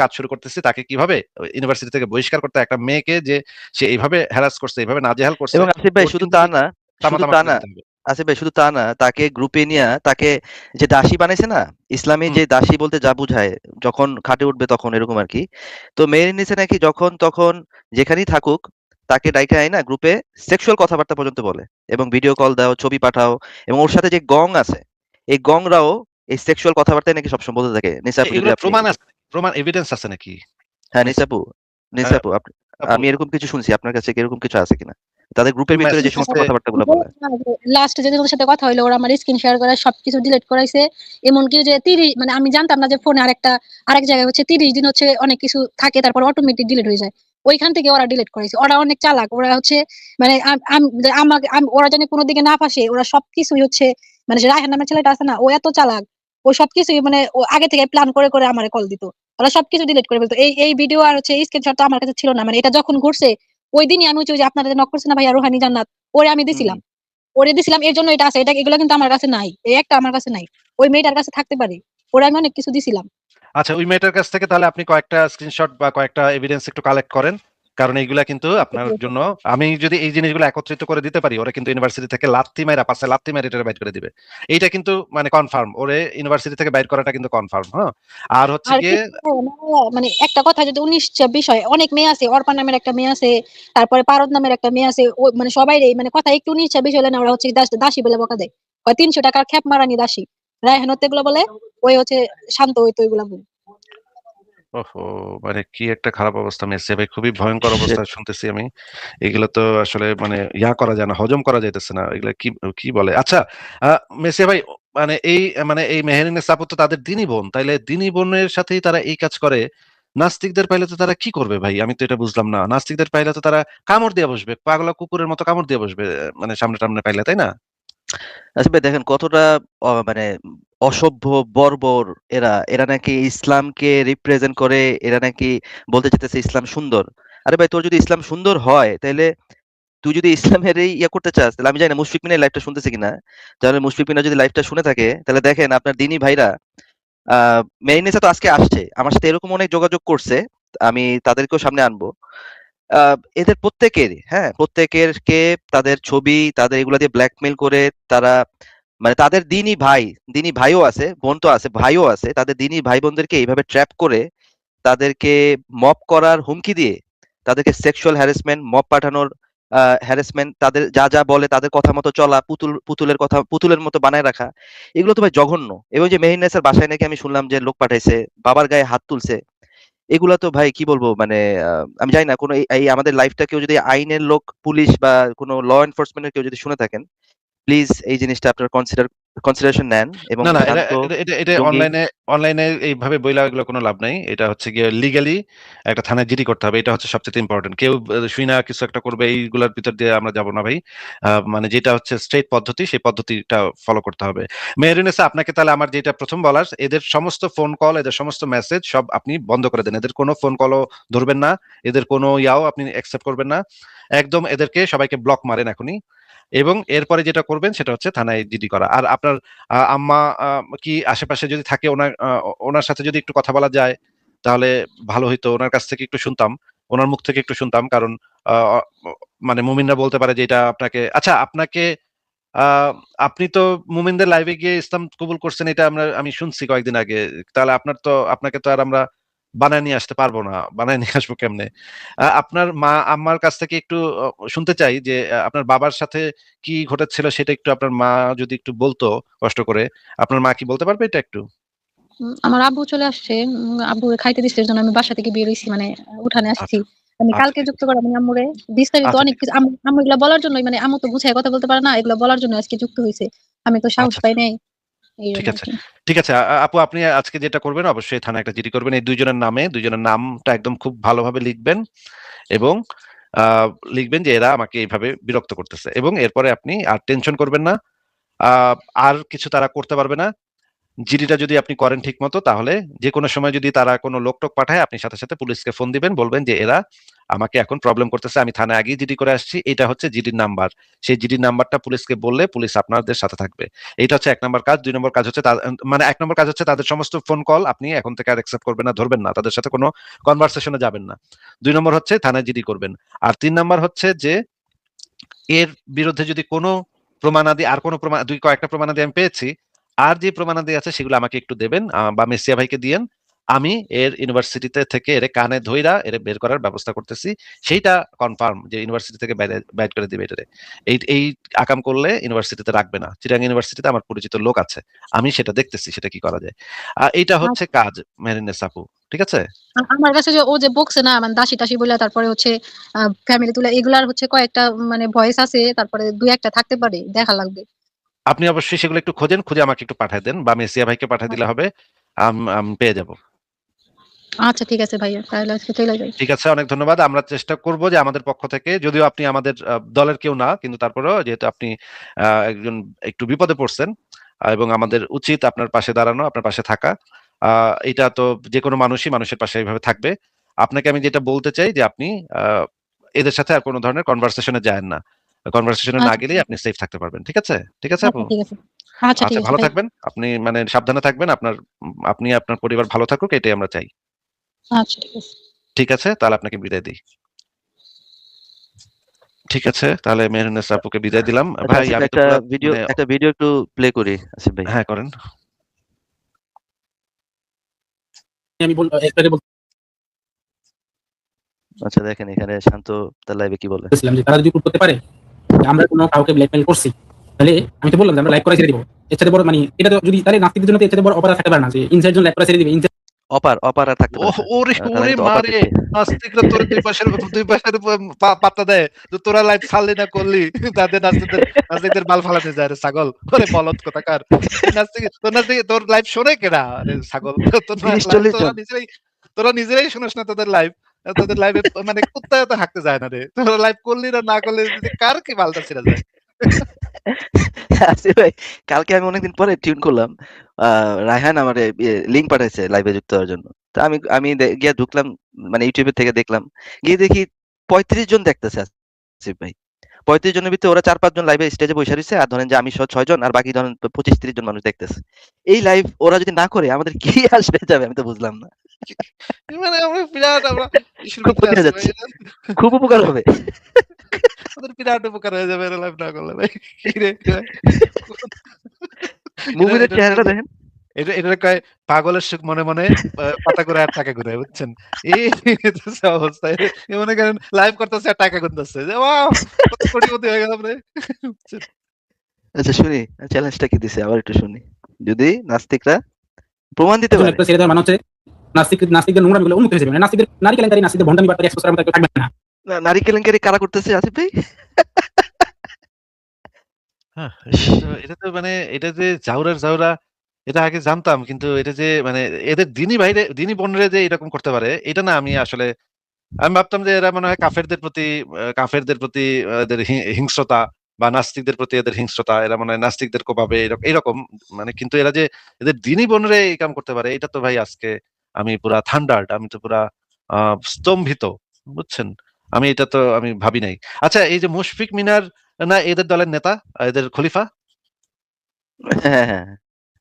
A: কাজ শুরু করতেছি তাকে কিভাবে ইউনিভার্সিটি থেকে বহিষ্কার করতে হয়। একটা মেয়েকে যে সে এইভাবে হ্যারাস করছে, এইভাবে নাজেহাল করছে,
D: এবং আসিফ ভাই
A: ওর
D: শুধু
A: কিন্তু
D: তা না, শুধু
A: তামাতামা
D: তা
A: করে
D: না,
A: দিতে হবে।
D: আসিফ ভাই শুধু তা না, তাকে গ্রুপে নিয়ে তাকে যে দাসী বানাইছে না, ইসলামী
A: হুম।
D: যে দাসী বলতে যা বুঝায়, যখন খাটে উঠবে তখন এরকম আর কি। তো মেয়ের নিচে নাকি যখন তখন যেখানেই থাকুক তাকে ডাইকে আয় না গ্রুপে সেক্সুয়াল কথাবার্তা পর্যন্ত বলে, এবং ভিডিও কল দাও, ছবি পাঠাও, এবং ওর সাথে যে গং আছে, এই গংরাও এই সেক্সুয়াল কথাবার্তায় নাকি সবসময় বলতে থাকে। নিসাপু, যদি
A: এগুলোর
D: আপনি
A: প্রমাণ আছে, প্রমাণ এভিডেন্স আছে নাকি?
D: হ্যাঁ
A: মানে
D: নিসাপু,
A: আহ,
D: নিসাপু
A: আপু,
D: আমি এরকম কিছু শুনছি, আপনার কাছে কি এরকম কিছু আছে কিনা তাদের গ্রুপের ভিতরে যে সমস্ত
A: মেসেঞ্জারে
D: কথাবার্তাগুলো বলে?
C: লাস্ট যেদিন ওর সাথে কথা হইলো, ওরা আমার স্ক্রিন শেয়ার করে সবকিছু ডিলিট করাইছে। এমনকি যে 30 মানে আমি জানতাম না যে ফোনে আরেক জায়গায় হচ্ছে 30 দিন হচ্ছে অনেক কিছু থাকে, তারপর অটোমেটিক ডিলিট হয়ে যায়। ওইখান থেকে ওরা ডিলিট করাইছে। ওরা অনেক চালাক। ওরা হচ্ছে মানে ওরা জানে কোনো দিকে না ফাঁসে, ওরা সবকিছুই হচ্ছে মানে যে রায়হান নামের ছেলেটা আছে না, ও এত চালাক। ও সবকিছুই মানে ও আগে থেকে প্ল্যান করে করে আমারে কল দিত। ওরা সবকিছু ডিলিট করে ফেলতো। এই ভিডিও আর হচ্ছে এই স্ক্রিনশট তো আমার কাছে ছিল না, মানে এটা যখন ঘুরছে ওই দিনই আমি হচ্ছে ওই যে আপনারা নক করছেন না ভাইয়া রুহানি জান্নাত, ওরে আমি দিছিলাম, এর জন্য এটা আছে, এটা এগুলো কিন্তু আমার কাছে নাই, এই একটা আমার কাছে নাই, ওই মেয়েটার কাছে থাকতে পারে, ওরে আমি অনেক কিছু দিছিলাম।
A: আচ্ছা, ওই মেয়েটার কাছ থেকে তাহলে আপনি কয়েকটা স্ক্রিনশট বা কয়েকটা এভিডেন্স একটু কালেক্ট করেন, কারণ এইগুলা কিন্তু আপনার জন্য, আমি যদি এই জিনিসগুলো একত্রিত করে দিতে পারি, ওরা কিন্তু ইউনিভার্সিটি থেকে লাত্তি মাইরা পাশে লাত্তি মাইরা এটা বাইর করে দিবে। এইটা কিন্তু মানে কনফার্ম, ওরে ইউনিভার্সিটি থেকে বাইর করাটা কিন্তু কনফার্ম। হ্যাঁ, আর হচ্ছে
C: আর
A: গিয়ে
C: মানে একটা কথা, যদি 19-26 হয়, অনেক মেয়ে আছে, অর্পা নামের একটা মেয়ে আছে, তারপরে পারদ নামের একটা মেয়ে আছে, ও মানে সবাই মানে কথা একটু 19-26 হলে না ওরা হচ্ছে দাসী বলে বকা দেয়, 300 টাকার খ্যাপ মারানি দাসী, রায়হান হতে এগুলো বলে, ওই হচ্ছে শান্ত হইতো এগুলা বলে।
A: ওহো, মানে কি একটা খারাপ অবস্থা মেসি ভাই, খুবই ভয়ঙ্কর অবস্থা শুনতেছি আমি। এগুলো তো আসলে মানে করা যায় না, হজম করা যাইতেছে না, এগুলা কি কি বলে। আচ্ছা, মেসি ভাই, মানে এই মেহেরিনেস আপু তো তাদের দিনী বোন, তাইলে দিনী বোনের সাথেই তারা এই কাজ করে। নাস্তিকদের পাইলে তো তারা কি করবে ভাই, আমি তো এটা বুঝলাম না। নাস্তিকদের পাইলে তো তারা কামড় দিয়ে বসবে, পাগলা কুকুরের মতো কামড় দিয়ে বসবে, মানে সামনে টামনে পাইলে, তাই না?
D: আচ্ছা ভাই, দেখেন কতটা মানে অসভ্য, বর্বর এরা। এরা নাকি ইসলামকে রিপ্রেজেন্ট করে, এরা নাকি বলতে চাইতেছে ইসলাম সুন্দর। আরে ভাই, তোর যদি ইসলাম সুন্দর হয় তাহলে তুই যদি ইসলামের এই করতে চাস, তাহলে আমি জানি না মুশফিক মিনের লাইভটা শুনতেছে কিনা। তাহলে মুশফিক মিনা যদি লাইভটা শুনে থাকে, তাহলে দেখেন আপনার দিনী ভাইরা, মেরিনেসা তো আজকে আসছে আমার সাথে, এরকম অনেক যোগাযোগ করছে, আমি তাদেরকেও সামনে আনবো। এদের প্রত্যেকের, হ্যাঁ, প্রত্যেকেরকে তাদের ছবি, তাদের এগুলা দিয়ে ব্ল্যাকমেইল করে তারা, মানে তাদের দিনী ভাইও আছে, বোন তো আছে, ভাইও আছে, তাদের দিনী ভাই বোনদেরকে এইভাবে ট্র্যাপ করে তাদেরকে মব করার হুমকি দিয়ে, তাদেরকে সেক্সুয়াল হ্যারাসমেন্ট, মব পাঠানোর হ্যারাসমেন্ট, তাদের যা যা বলে তাদের কথা মতো চলা, পুতুলের কথা পুতুলের মতো বানায় রাখা, এগুলো তো ভাই জঘন্য। এবং যে মেহিনেসের বাসায় নাকি আমি শুনলাম যে লোক পাঠাইছে, বাবার গায়ে হাত তুলছে, এগুলা তো ভাই কি বলবো, মানে আমি জানি না কোনো এই আমাদের লাইফটা কেউ যদি আইনের লোক, পুলিশ বা কোনো ল এনফোর্সমেন্টের কেউ যদি শুনে থাকেন, প্লিজ এই জিনিসটা আপনার কনসিডারেশন নেন এবং
A: না, না, এটা
D: শান্ত
A: এটা এটা এটা
D: জঙ্গি।
A: অনলাইনে এইভাবে বইলা এগুলো কোনো লাভ নাই। এটা হচ্ছে গিয়ে লিগ্যালি একটা থানায় জিডি করতে হবে, এটা হচ্ছে সবচেয়ে ইম্পর্টেন্ট। কেউ শুই না কিছু একটা করবে, এইগুলোর ভিতর দিয়ে আমরা যাব না ভাই। মানে যেটা হচ্ছে স্ট্রেট পদ্ধতি, সেই পদ্ধতিটা ফলো করতে হবে। মেহরিনেসা, আপনাকে তাহলে আমার যেটা প্রথম বলার, এদের সমস্ত ফোন কল, এদের সমস্ত মেসেজ সব আপনি বন্ধ করে দেন। এদের কোনো ফোন কলও ধরবেন না, এদের কোনো আপনি অ্যাকসেপ্ট করবেন না। একদম এদেরকে সবাইকে ব্লক মারেন এখনই। এবং এরপরে যেটা করবেন সেটা হচ্ছে থানায় জিডি করা। আর আপনার আম্মা কি আশেপাশে যদি থাকে, ওনার সাথে যদি একটু কথা বলা যায় তাহলে ভালো হইতো। ওনার কাছ থেকে একটু শুনতাম, ওনার মুখ থেকে একটু শুনতাম, কারণ আহ, মানে মুমিনরা বলতে পারে যে এটা আপনাকে, আচ্ছা আপনাকে, আহ, আপনি তো মুমিনদের লাইভে গিয়ে ইসলাম কবুল করছেন, এটা আমি শুনছি কয়েকদিন আগে। তাহলে আপনাকে তো আর আমরা বানায় নিয়ে আসতে পারবো না, বানায় নিয়ে আসবো কেমনে? আপনার মা আম্মার কাছ থেকে একটু শুনতে চাই যে আপনার বাবার সাথে কি ঘটেছিল সেটা একটু আপনার মা যদি একটু বলতো কষ্ট করে। আপনার মা কি বলতে পারবে এটা একটু?
C: আমার আব্বু চলে আসছে, আব্বু খাইতে দিচ্ছে, এর জন্য আমি বাসা থেকে বের হইছি, মানে উঠানে আসছি।
A: আচ্ছা,
C: আমি
A: আচ্ছা,
C: কালকে
A: ঠিক
C: যুক্ত
A: আছে,
C: করাবো আম্মুরে, বিস্তারিত
A: আচ্ছা,
C: অনেক
A: ঠিক
C: কিছু
A: আছে,
C: আম্মু এগুলো বলার জন্য, মানে আম্মু তো গুছায় কথা বলতে পারে না, এগুলো বলার জন্য আজকে যুক্ত হয়েছে, আমি তো সাহস
A: আচ্ছা,
C: পাই
A: আচ্ছা,
C: নাই, এই
A: ঠিক
C: জন্য আর
A: আছে,
C: কি।
A: ঠিক আছে। আপু, আপনি আজকে যেটা করবেন অবশ্যই থানায় একটা জিডি করবেন, এই দুইজনের নামটা একদম খুব ভালোভাবে লিখবেন, এবং আহ, লিখবেন যে এরা আমাকে এইভাবে বিরক্ত করতেছে, এবং এরপরে আপনি আর টেনশন করবেন না। আহ, আর কিছু তারা করতে পারবে না। জিডিটা যদি আপনি করেন ঠিক মতো, তাহলে যে কোনো সময় যদি তারা কোনো লোক টোক পাঠায়, আপনি সাথে সাথে পুলিশকে ফোন দিবেন, বলবেন যে এরা আমাকে এখন প্রবলেম করতেছে, আমি থানায় আগেই জিডি করে আসছি, এটা হচ্ছে জিডির নাম্বার। সেই জিডির নাম্বারটা পুলিশকে বললে পুলিশ আপনাদের সাথে থাকবে। এটা হচ্ছে 1 নম্বর কাজ। 2 নম্বর কাজ হচ্ছে মানে 1 নম্বর কাজ হচ্ছে তাদের সমস্ত ফোন কল আপনি এখন থেকে আর অ্যাকসেপ্ট করবেন না, ধরবেন না, তাদের সাথে কোনো কনভারসেশনে যাবেন না। 2 নম্বর হচ্ছে থানায় জিডি করবেন। আর 3 নম্বর হচ্ছে যে এর বিরুদ্ধে যদি কোনো প্রমাণাদি, আর কোনো প্রমাণ, কয়েকটা প্রমাণাদি আমি পেয়েছি, আর যে প্রমাণাদি আছে সেগুলো আমাকে একটু দেবেন, বা মেসিয়া ভাইকে দিয়েন। আমি এর ইউনিভার্সিটিতে থেকে এর কানে ধইরা এর বের করার ব্যবস্থা করতেছি। সেইটা কনফার্ম যে ইউনিভার্সিটি থেকে বাইর করে দিবে এটারে। এই এই আকাম করলে ইউনিভার্সিটিতে রাখবে না। চিটাং ইউনিভার্সিটিতে আমার পরিচিত লোক আছে, আমি সেটা দেখতেছি সেটা কি করা যায়। এইটা
C: আর
A: হচ্ছে কাজ, মেরিনেস আপু, ঠিক আছে?
C: আমার কাছে যে ও যে বকছে না, মানে দাসী টাসি বলে, তারপরে হচ্ছে ফ্যামিলি তুলে, এগুলার হচ্ছে কয়েকটা মানে ভয়েস আছে, তারপরে দুই একটা থাকতে পারে, দেখা লাগবে।
A: আপনি অবশ্যই সেগুলো একটু খোঁজেন, খুঁজে আমাকে একটু পাঠায় দেন, বা মেসিয়া ভাইকে পাঠিয়ে দিলে হবে। আমি পেয়ে যাব।
C: আচ্ছা ঠিক আছে ভাইয়া, তাহলে আজকে চলে যাই।
A: ঠিক আছে, অনেক ধন্যবাদ। আমরা চেষ্টা করব যে আমাদের পক্ষ থেকে, যদিও আপনি আমাদের দলের কেউ না, কিন্তু তারপরেও যেহেতু আপনি একজন একটু বিপদে পড়ছেন, এবং আমাদের উচিত আপনার পাশে দাঁড়ানো, আপনার পাশে থাকা। এটা তো যে কোনো মানুষই মানুষের পাশে এইভাবে থাকবে। আপনাকে আমি যেটা বলতে চাই যে আপনি এদের সাথে আর কোনো ধরনের কনভারসেশনে যায়েন না। কনভারসেশনে না
C: আচ্ছা ঠিক
A: গেলেই
C: আছে
A: আপনি সেফ থাকতে পারবেন। ঠিক আছে? ঠিক আছে আপু?
C: আচ্ছা ঠিক আছে আচ্ছা ঠিক
A: আচ্ছা,
C: আছে
A: ভালো
C: ভাই
A: থাকবেন। আপনি মানে সাবধানে থাকবেন। আপনি আপনার পরিবার ভালো থাকুক, এটাই আমরা চাই।
C: আচ্ছা ঠিক আছে
A: ঠিক আছে? তাহলে আপনাকে বিদায় দেই। ঠিক আছে? তাহলে মেহেরুন্নেসা আপুকে বিদায় দিলাম।
D: আচ্ছা
A: ভাই
D: আসিফ ভাই,
A: আমি তো পুরা মানে
D: একটা ভিডিও একটু প্লে করি আসিফ ভাই।
A: হ্যাঁ, করেন।
E: আমি একটু আগে
D: আচ্ছা দেখেন এখানে শান্ত তার লাইভে কি বলে।
E: বলছিলাম যে তারা যদি প্রুভ করতে পারে যে আমরা কোনো কাউকে ব্ল্যাকমেইল করছি, তাহলে আমি তো বললাম যে আমরা লাইভ করা ছেড়ে দিব। এর সাথে বড় মানে এটা তো যদি তাহলে নাস্তিকদের জন্য তো এর সাথে বড় অপরাধ থাকতে পারে না যে ইনসাইড জন লাইভ করা ছেড়ে দিবে।
D: অপার আর থাকতে পারে না।
A: ওরে
D: তারা
A: ওরে
D: কিন্তু অপার
A: মারে,
D: দেখছে।
A: নাস্তিকরা তোর দুই পাশের উপর পাত্তা দেয়। তো তোরা লাইভ ছাড়লি না করলি, তাদের নাস্তিকদের বাল ফালাতে যায় রে ছাগল। ওরে বলদ কোথাকার। তোর লাইভ শোনে কেনা রে ছাগল? তোর
D: 30-40 জন।
A: তোরা নিজেরাই শুনিস না তোদের লাইভ। তোদের লাইভে মানে কুত্তায় তো হাঁকতে যায় না রে। তোরা লাইভ করলি না করলি, কার কি বালটা ছিঁড়া যায়?
D: আসিফ ভাই, কালকে আমি অনেকদিন পরে টিউন করলাম। রায়হান আমার লিংক পাঠাইছে লাইভে যুক্ত হওয়ার জন্য। তো আমি গিয়ে ঢুকলাম, মানে ইউটিউবে থেকে দেখলাম। গিয়ে দেখি 35 জন দেখতেছে আসিফ ভাই। 35 জনের ভিতরে ওরা 4-5 জন লাইভে স্টেজে বসে রয়েছে, আর ধরেন যে আমি সহ 6 জন, আর বাকি ধরেন 25-30 জন মানুষ দেখতেছে। এই লাইভ ওরা যদি না করে আমাদের কি আসবে যাবে আমি তো বুঝলাম না।
A: মানে আমরা ইস্যুর
D: খুব
A: ভিতরে
D: উপকার
A: আছি ভাই।
D: যাচ্ছে, খুব উপকার হবে।
A: ওদের বিরাট উপকার হয়ে যাবে লাইভ না করলে ভাই। কি রে?
D: মুভির
A: এটা
D: চেহারাটা দেখেন।
A: এটা কয় পাগলের সুখ মনে মনে পাতা করে আর টাকা ঘুরে, বুঝছেন? এই হচ্ছে অবস্থা। এ মনে করেন লাইভ করতেছে আর টাকা গুনতেছে, যে ওয়াও কত কোটিপতি হয়ে গেলাম রে। বুঝছেন?
D: আচ্ছা শুনি, চ্যালেঞ্জটা কি দিছে আবার একটু শুনি। যদি নাস্তিকরা প্রমাণ দিতে
E: জন্য
D: পারে।
E: একটা ছেড়ে দেওয়ার মানে হচ্ছে নাস্তিকদের নোংরামিগুলো উন্মুক্ত হয়ে যাবে। মানে নাস্তিকদের নারী কেলেঙ্কারি, নাস্তিকদের ভণ্ডামি বাটপারি এক্সপোজ করার মতো কেউ থাকবে না।
D: নারী কেলেঙ্কারি কারা করতেছে আসিফ ভাই?
A: হ্যাঁ, এটা তো মানে এটা যে জাউরা এটা আগে জানতাম, কিন্তু এটা যে মানে এদের দিনী বোনরা যে এরকম করতে পারে এটা না, আমি ভাবতাম যে এরা মনে হয় কাফেরদের প্রতি এদের হিংস্রতা, বা নাস্তিকদের প্রতি এদের হিংস্রতা, এরা মনে হয় নাস্তিকদের কোপাবে এরকম মানে, কিন্তু এরা যে এদের দিনী বোনরে এই কাম করতে পারে, এটা তো ভাই আজকে আমি পুরা থান্ডার্ড, আমি তো পুরা স্তম্ভিত, বুঝছেন? আমি ভাবি নাই। আচ্ছা, এই যে মুশফিক মিনার না এদের দলের নেতা, এদের খলিফা,
D: হ্যাঁ, হ্যাঁ।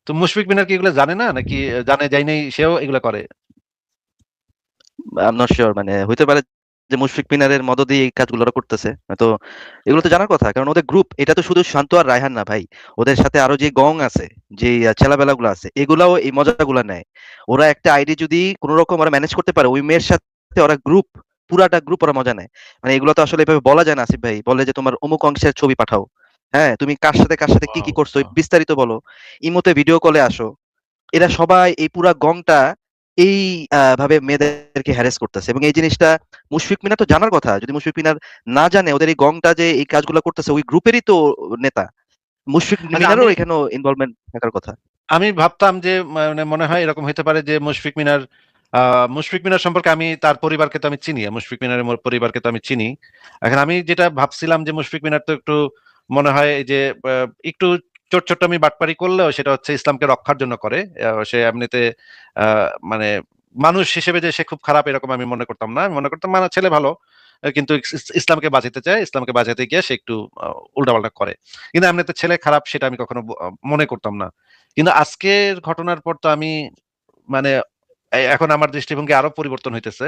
A: তো মুশফিক মিনার কি এগুলো জানে না, নাকি জানে যাই নাই সেও এগুলো করে?
D: আই এম নট সিউর, মানে হইতে পারে যে মুশফিক মিনারের মদদ দিয়ে এই কাজগুলো ওরা করতেছে। তো এগুলো তো জানার কথা, কারণ ওদের গ্রুপ এটা তো শুধু শান্ত আর রায়হান না ভাই। ওদের সাথে আরো যে গং আছে, যে ছেলাবেলা গুলো আছে, এগুলাও এই মজাগুলা নেয়। ওরা একটা আইডি যদি কোনো রকম ওরা ম্যানেজ করতে পারে, ওই মেয়ের সাথে ওরা পুরাটা গ্রুপ ওরা মজা নেয়। মানে এগুলো তো আসলে এভাবে বলা যায় না আসিফ ভাই। বলে যে তোমার অমুক অংশের ছবি পাঠাও, হ্যাঁ তুমি কার সাথে কি করছো বিস্তারিত বলো, ইমোতে ভিডিও কলে আসো। এরা সবাই এই পুরা গংটা এই ভাবে মেয়েদেরকে হ্যারাস করতেছে, এবং এই জিনিসটা মুশফিক মিনার তো জানার কথা। যদি মুশফিক মিনার না জানে ওদের এই গংটা যে এই কাজগুলো করতেছে, ওই গ্রুপেরই তো নেতা। মুশফিক
A: আচ্ছা,
D: মিনারও এখানে ইনভলভমেন্ট থাকার কথা।
A: আমি ভাবতাম যে মানে মনে হয় এরকম হতে পারে যে মুশফিক মিনার সম্পর্কে আমি তার পরিবারকে তো আমি চিনি, মুশফিক মিনারের পরিবারকে তো আমি চিনি। এখন আমি যেটা ভাবছিলাম যে মুশফিক মিনার তো একটু মনে হয় এই যে একটু চোটচোট্টামি বাটপারি করলেও সেটা হচ্ছে ইসলামকে রক্ষার জন্য করে। সে এমনিতে মানে মানুষ হিসেবে যে সে খুব খারাপ এরকম আমি মনে করতাম না। আমি মনে করতাম মানে ছেলে ভালো, কিন্তু ইসলামকে বাঁচাতে চায়, ইসলামকে বাঁচাতে গিয়ে সে একটু উল্টাপাল্টা করে। কিন্তু এমনিতে ছেলে খারাপ সেটা আমি কখনো মনে করতাম না। কিন্তু আজকের ঘটনার পর তো আমি মানে এখন আমার দৃষ্টিভঙ্গি আরো পরিবর্তন হইতেছে।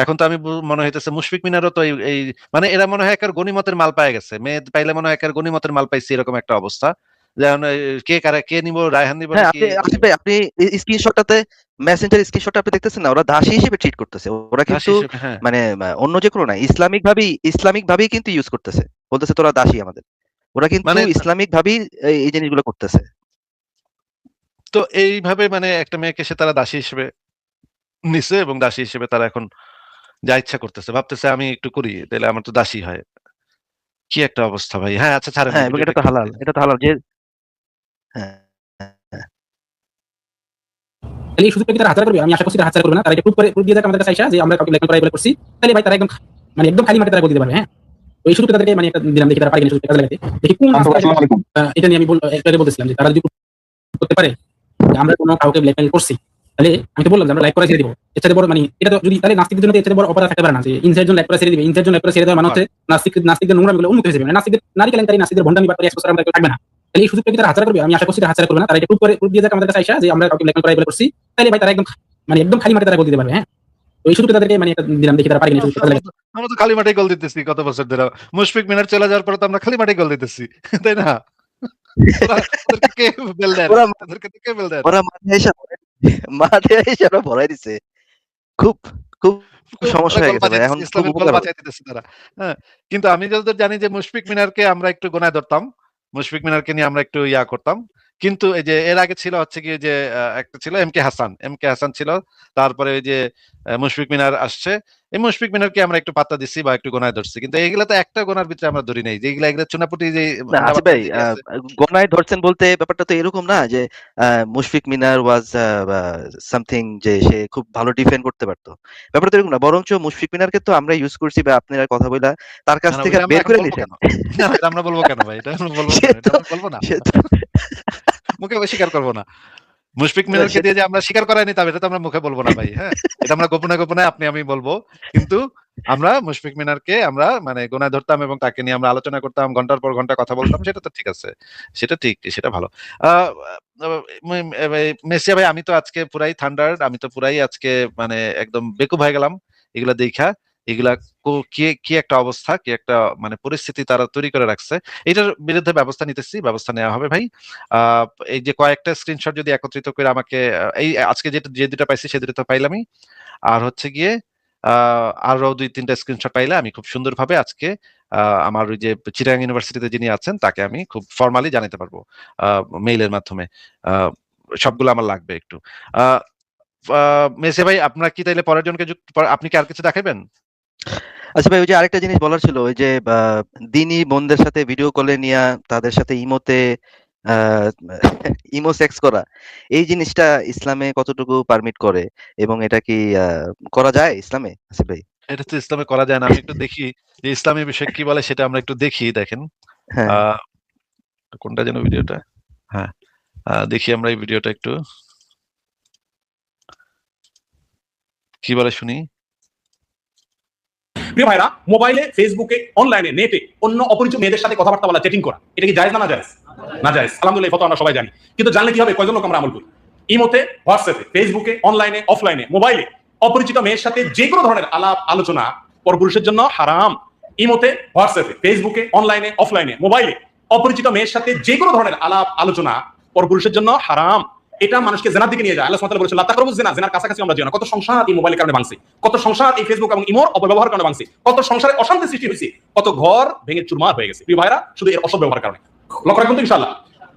A: এখন তো আমি মনে হইতেছে মুশফিক মিনারও তো এই মানে এরা মনে হয় একের গনিমতের মাল পায় গেছে, মেয়ে পাইলে মনে হয় একের গনিমতের মাল পাইছে, এরকম একটা অবস্থা। যেমন কে নিব, রায়হান নিব
D: হ্যাঁ,
A: নাকি?
D: আসিফ ভাই আপনি স্ক্রিনশটটাতে, মেসেঞ্জার স্ক্রিনশটটা আপনি দেখতেছেন না, ওরা দাসী হিসেবে ট্রিট করতেছে। ওরা কিন্তু
A: হ্যাঁ,
D: মানে অন্য যে কোনো না, ইসলামিক ভাবেই কিন্তু ইউজ করতেছে। বলতেছে তোরা দাসী আমাদের। ওরা কিন্তু
A: মানে
D: ইসলামিক ভাবেই এই জিনিসগুলো করতেছে।
A: তো এইভাবে মানে একটা মেয়েকে সে তারা দাসী হিসেবে নিছে, এবং দাসী হিসেবে তারা এখন যা ইচ্ছা করতেছে, ভাবতেছে আমি একটু করি তাহলে আমার তো দাসী হয়। কি একটা অবস্থা ভাই। হ্যাঁ, আচ্ছা ছাড়েন,
D: হ্যাঁ, এবং
A: ভিডিওটা
D: এটা তো
A: একটু
D: হালাল, এটা তো হালাল যে হ্যাঁ, হ্যাঁ।
E: তাহলে এই সুযোগটা কি তারা হাতছাড়া করবে? আমি আশা করছি তারা হাতছাড়া করবে না। তারা এটা প্রুফ দিয়ে যাক আমাদের কাছে আইসা যে আমরা কাউকে ব্ল্যাকমেইল করা এগুলো করছি। তাহলে ভাই তারা একদম খালি মাঠে তারা বলে দিতে পারবে। হ্যাঁ, তো এই সুযোগটা তাদেরকে মানে একটা দিলাম, দেখি তারা পারে কিনা সুযোগটা কাজে লাগাতে। দেখি কোন এটা নিয়ে আমি একটু আগে বলতেছিলাম যে তারা যদি করতে পারে যে আমরা কোনো কাউকে ব্ল্যাকমেইল করছি, তাহলে আমি তো বললাম যে আমরা লাইভ করে ছেড়ে দিব, এর চাইতে বড় মানে এটা তো যদি তাহলে নাস্তিকদের জন্য তো এর চাইতে বড় অপরাধ থাকতে পারে না যে ইনসাইড জন লাইভ করে ছেড়ে দিবে, ইনসাইড জন লাইভ করে ছেড়ে দেওয়ার মানে হচ্ছে নাস্তিকদের নোংরামিগুলো উন্মুক্ত হয়ে যাবে, মানে নাস্তিকদের নারী কেলেঙ্কারি, নাস্তিকদের ভণ্ডামি ব্যাপারে এক্সপোজ করার আমরা কেউ থাকবে না। তাহলে এই সুযোগটা কি তারা হাতছাড়া করবে? আমি আশা করছি তারা হাতছাড়া করবে না। তারা এটা প্রুফ দিয়ে যাক আমাদের কাছে আইসা যে আমরা কাউকে ব্ল্যাকমেল করাই বলে করছি, তাহলে ভাই তারা একদম মানে একদম খালি মাঠে তারা গোল দিতে পারবে। হ্যাঁ, তো এই সুযোগটা তাদেরকে মানে একটা দিলাম, দেখি তারা পারে কিনা সুযোগটা কাজে লাগাতে।
A: আমরা তো খালি মাঠে গোল দিতেছি কত বছর ধরে। মুশফিক মিনার চলে যাওয়ার পরে তো আমরা খালি মাঠে গোল দিতেছি, তাই না? ওদেরকে কে বেল দেন?
D: ওরা
A: ওদেরকে তো কে বেল দেন?
D: ওরা মাঠে এসে ওরা ভরাই দিছে। খুব খুব সমস্যা
A: ওরা
D: হয়ে
A: গোল
D: গেছে ভাই।
A: বাঁচাইতেছে,
D: এখন খুব
A: ইসলামের গোল
D: উপকার হবে।
A: বাঁচাই দিতেছে তারা। হ্যাঁ, কিন্তু আমি যতদূর জানি যে মুশফিক মিনারকে আমরা একটু গোনায় ধরতাম, মুশফিক মিনারকে নিয়ে আমরা একটু ইয়া করতাম। কিন্তু এই যে এর আগে ছিল হচ্ছে গিয়ে যে একটা ছিল এম কে হাসান ছিল, তারপরে ওই যে মুশফিক মিনার আসছে। এই মুশফিক মিনারকে আমরা একটু পাত্তা দিচ্ছি বা একটু গোনায় ধরছি, কিন্তু এইগুলা তো একটা গোনার ভিতরে আমরা ধরি নাই, যে এগুলা চুনাপুটি যে
D: না আসিফ ভাই,
A: কথাবার্তা আছে।
D: গণায় ধরছেন বলতে ব্যাপারটা তো এরকম না যে মুশফিক মিনার ওয়াজ সামথিং যে সে খুব ভালো ডিফেন্ড করতে পারতো। ব্যাপারটা তো এরকম না, বরঞ্চ মুশফিক মিনারকে তো আমরা ইউজ করছি বা আপনারা কথা বইলা তার কাছ
A: না, না,
D: থেকে
A: ওইটা আমরা
D: বের
A: এখন
D: করে
A: বলবো
D: নিছেন।
A: কেন? না, না, এটা আমরা বলবো কেন ভাই? এটা আমরা বলবো
D: সে
A: কেন? এটা
D: তো
A: আমরা বলবো না।
D: সে তো
A: মুখে স্বীকার করবো না। মুশফিক
D: না,
A: মিনারকে
D: সে
A: দিয়ে যে আমরা স্বীকার করাই নিতাম, এটা তো আমরা মুখে বলবো না ভাই। হ্যাঁ, এটা আমরা গোপনে গোপনে আপনি আমি বলবো। কিন্তু আমরা মুশফিক মিনারকে আমরা মানে গোনায় ধরতাম এবং তাকে নিয়ে আমরা আলোচনা করতাম, ঘন্টার পর ঘন্টা কথা বলতাম, সেটা তো ঠিক আছে, সেটা ঠিক, সেটা ভালো। আহ, মেসিয়া ভাই, আমি তো আজকে পুরাই থান্ডার, আমি তো পুরাই আজকে মানে একদম বেকুব হয়ে গেলাম এগুলা দেখা। এগুলা কি কি একটা অবস্থা, কি একটা মানে পরিস্থিতি তারা তৈরি করে রাখছে। এটার বিরুদ্ধে ব্যবস্থা নিতেছি, ব্যবস্থা নেওয়া হবে ভাই। আহ এই যে কয়েকটা স্ক্রিনশট যদি একত্রিত করে আমাকে এই আজকে যে দুটা পাইছি সে দুটো তো পাইলামই, আর হচ্ছে গিয়ে আরো 2-3টা স্ক্রিনশট পাইলে আমি খুব সুন্দরভাবে আজকে আমার ওই যে চিটাগাং ইউনিভার্সিটিতে যিনি আছেন তাকে আমি খুব ফর্মালি জানাতে পারবো মেইলের মাধ্যমে। আহ, সবগুলো আমার লাগবে একটু। আহ মেসে ভাই, আপনার কি তাইলে পরের জনকে আপনি কি আর কিছু দেখাবেন?
D: আচ্ছা ভাই, ওই যে আরেকটা জিনিস বলার ছিল, ওই যে দিনী বোনদের সাথে ভিডিও কলে নিয়ে তাদের সাথে ইমো সেক্স করা, এই জিনিসটা ইসলামে কতটুকু পারমিট করে এবং এটা কি করা যায় ইসলামে আসিফ ভাই?
A: এটা তো ইসলামে করা যায় না। আমি একটু দেখি যে ইসলামী বিষয় কি বলে, সেটা আমরা একটু দেখি। দেখেন
D: হ্যাঁ,
A: আহ কোনটা যেন ভিডিওটা। হ্যাঁ, দেখি আমরা এই ভিডিওটা একটু কি বলে শুনি।
F: প্রিয় ভাইরা, মোবাইলে, ফেসবুকে, অনলাইনে, নেটে অন্য অপরিচিত মেয়েদের সাথে কথাবার্তা বলা, চ্যাটিং করা, এটা কি জায়েজ না জায়েজ? না জায়েজ। আলহামদুলিল্লাহ, এই ফটো আমরা সবাই জানি। কিন্তু জানলে কি হবে? কয়জন লোক আমরা আমল করি? ইমোতে, হোয়াটসঅ্যাপে, ফেসবুকে, অনলাইনে, অফলাইনে, মোবাইলে অপরিচিত মেয়ের সাথে যে কোনো ধরনের আলাপ আলোচনা পরপুরুষের জন্য হারাম। ইমোতে, হোয়াটসঅ্যাপে, ফেসবুকে, অনলাইনে, অফলাইনে, মোবাইলে অপরিচিত মেয়ের সাথে যে কোনো ধরনের আলাপ আলোচনা পরপুরুষের জন্য হারাম। এটা মানুষকে জেনার দিকে নিয়ে যায়। আল্লাহ সুবহানাহু ওয়া তাআলা বলেছেন, লা তাকরাবুজ জিনা, জিনার কাছাকাছি আমরা যেও না। কত সংসার এই মোবাইলের কারণে ভাঙছে, কত সংসার এই ফেসবুক এবং ইমোর অপব্যবহার কারণে ভাঙছে, কত সংসারে অশান্তি সৃষ্টি হয়েছে, কত ঘর ভেঙে চুরমার হয়ে গেছে প্রিয় ভাইরা, শুধু এর অসৎব্যবহারের কারণে। লক্ষ্য রাখুন তো ইনশাআল্লাহ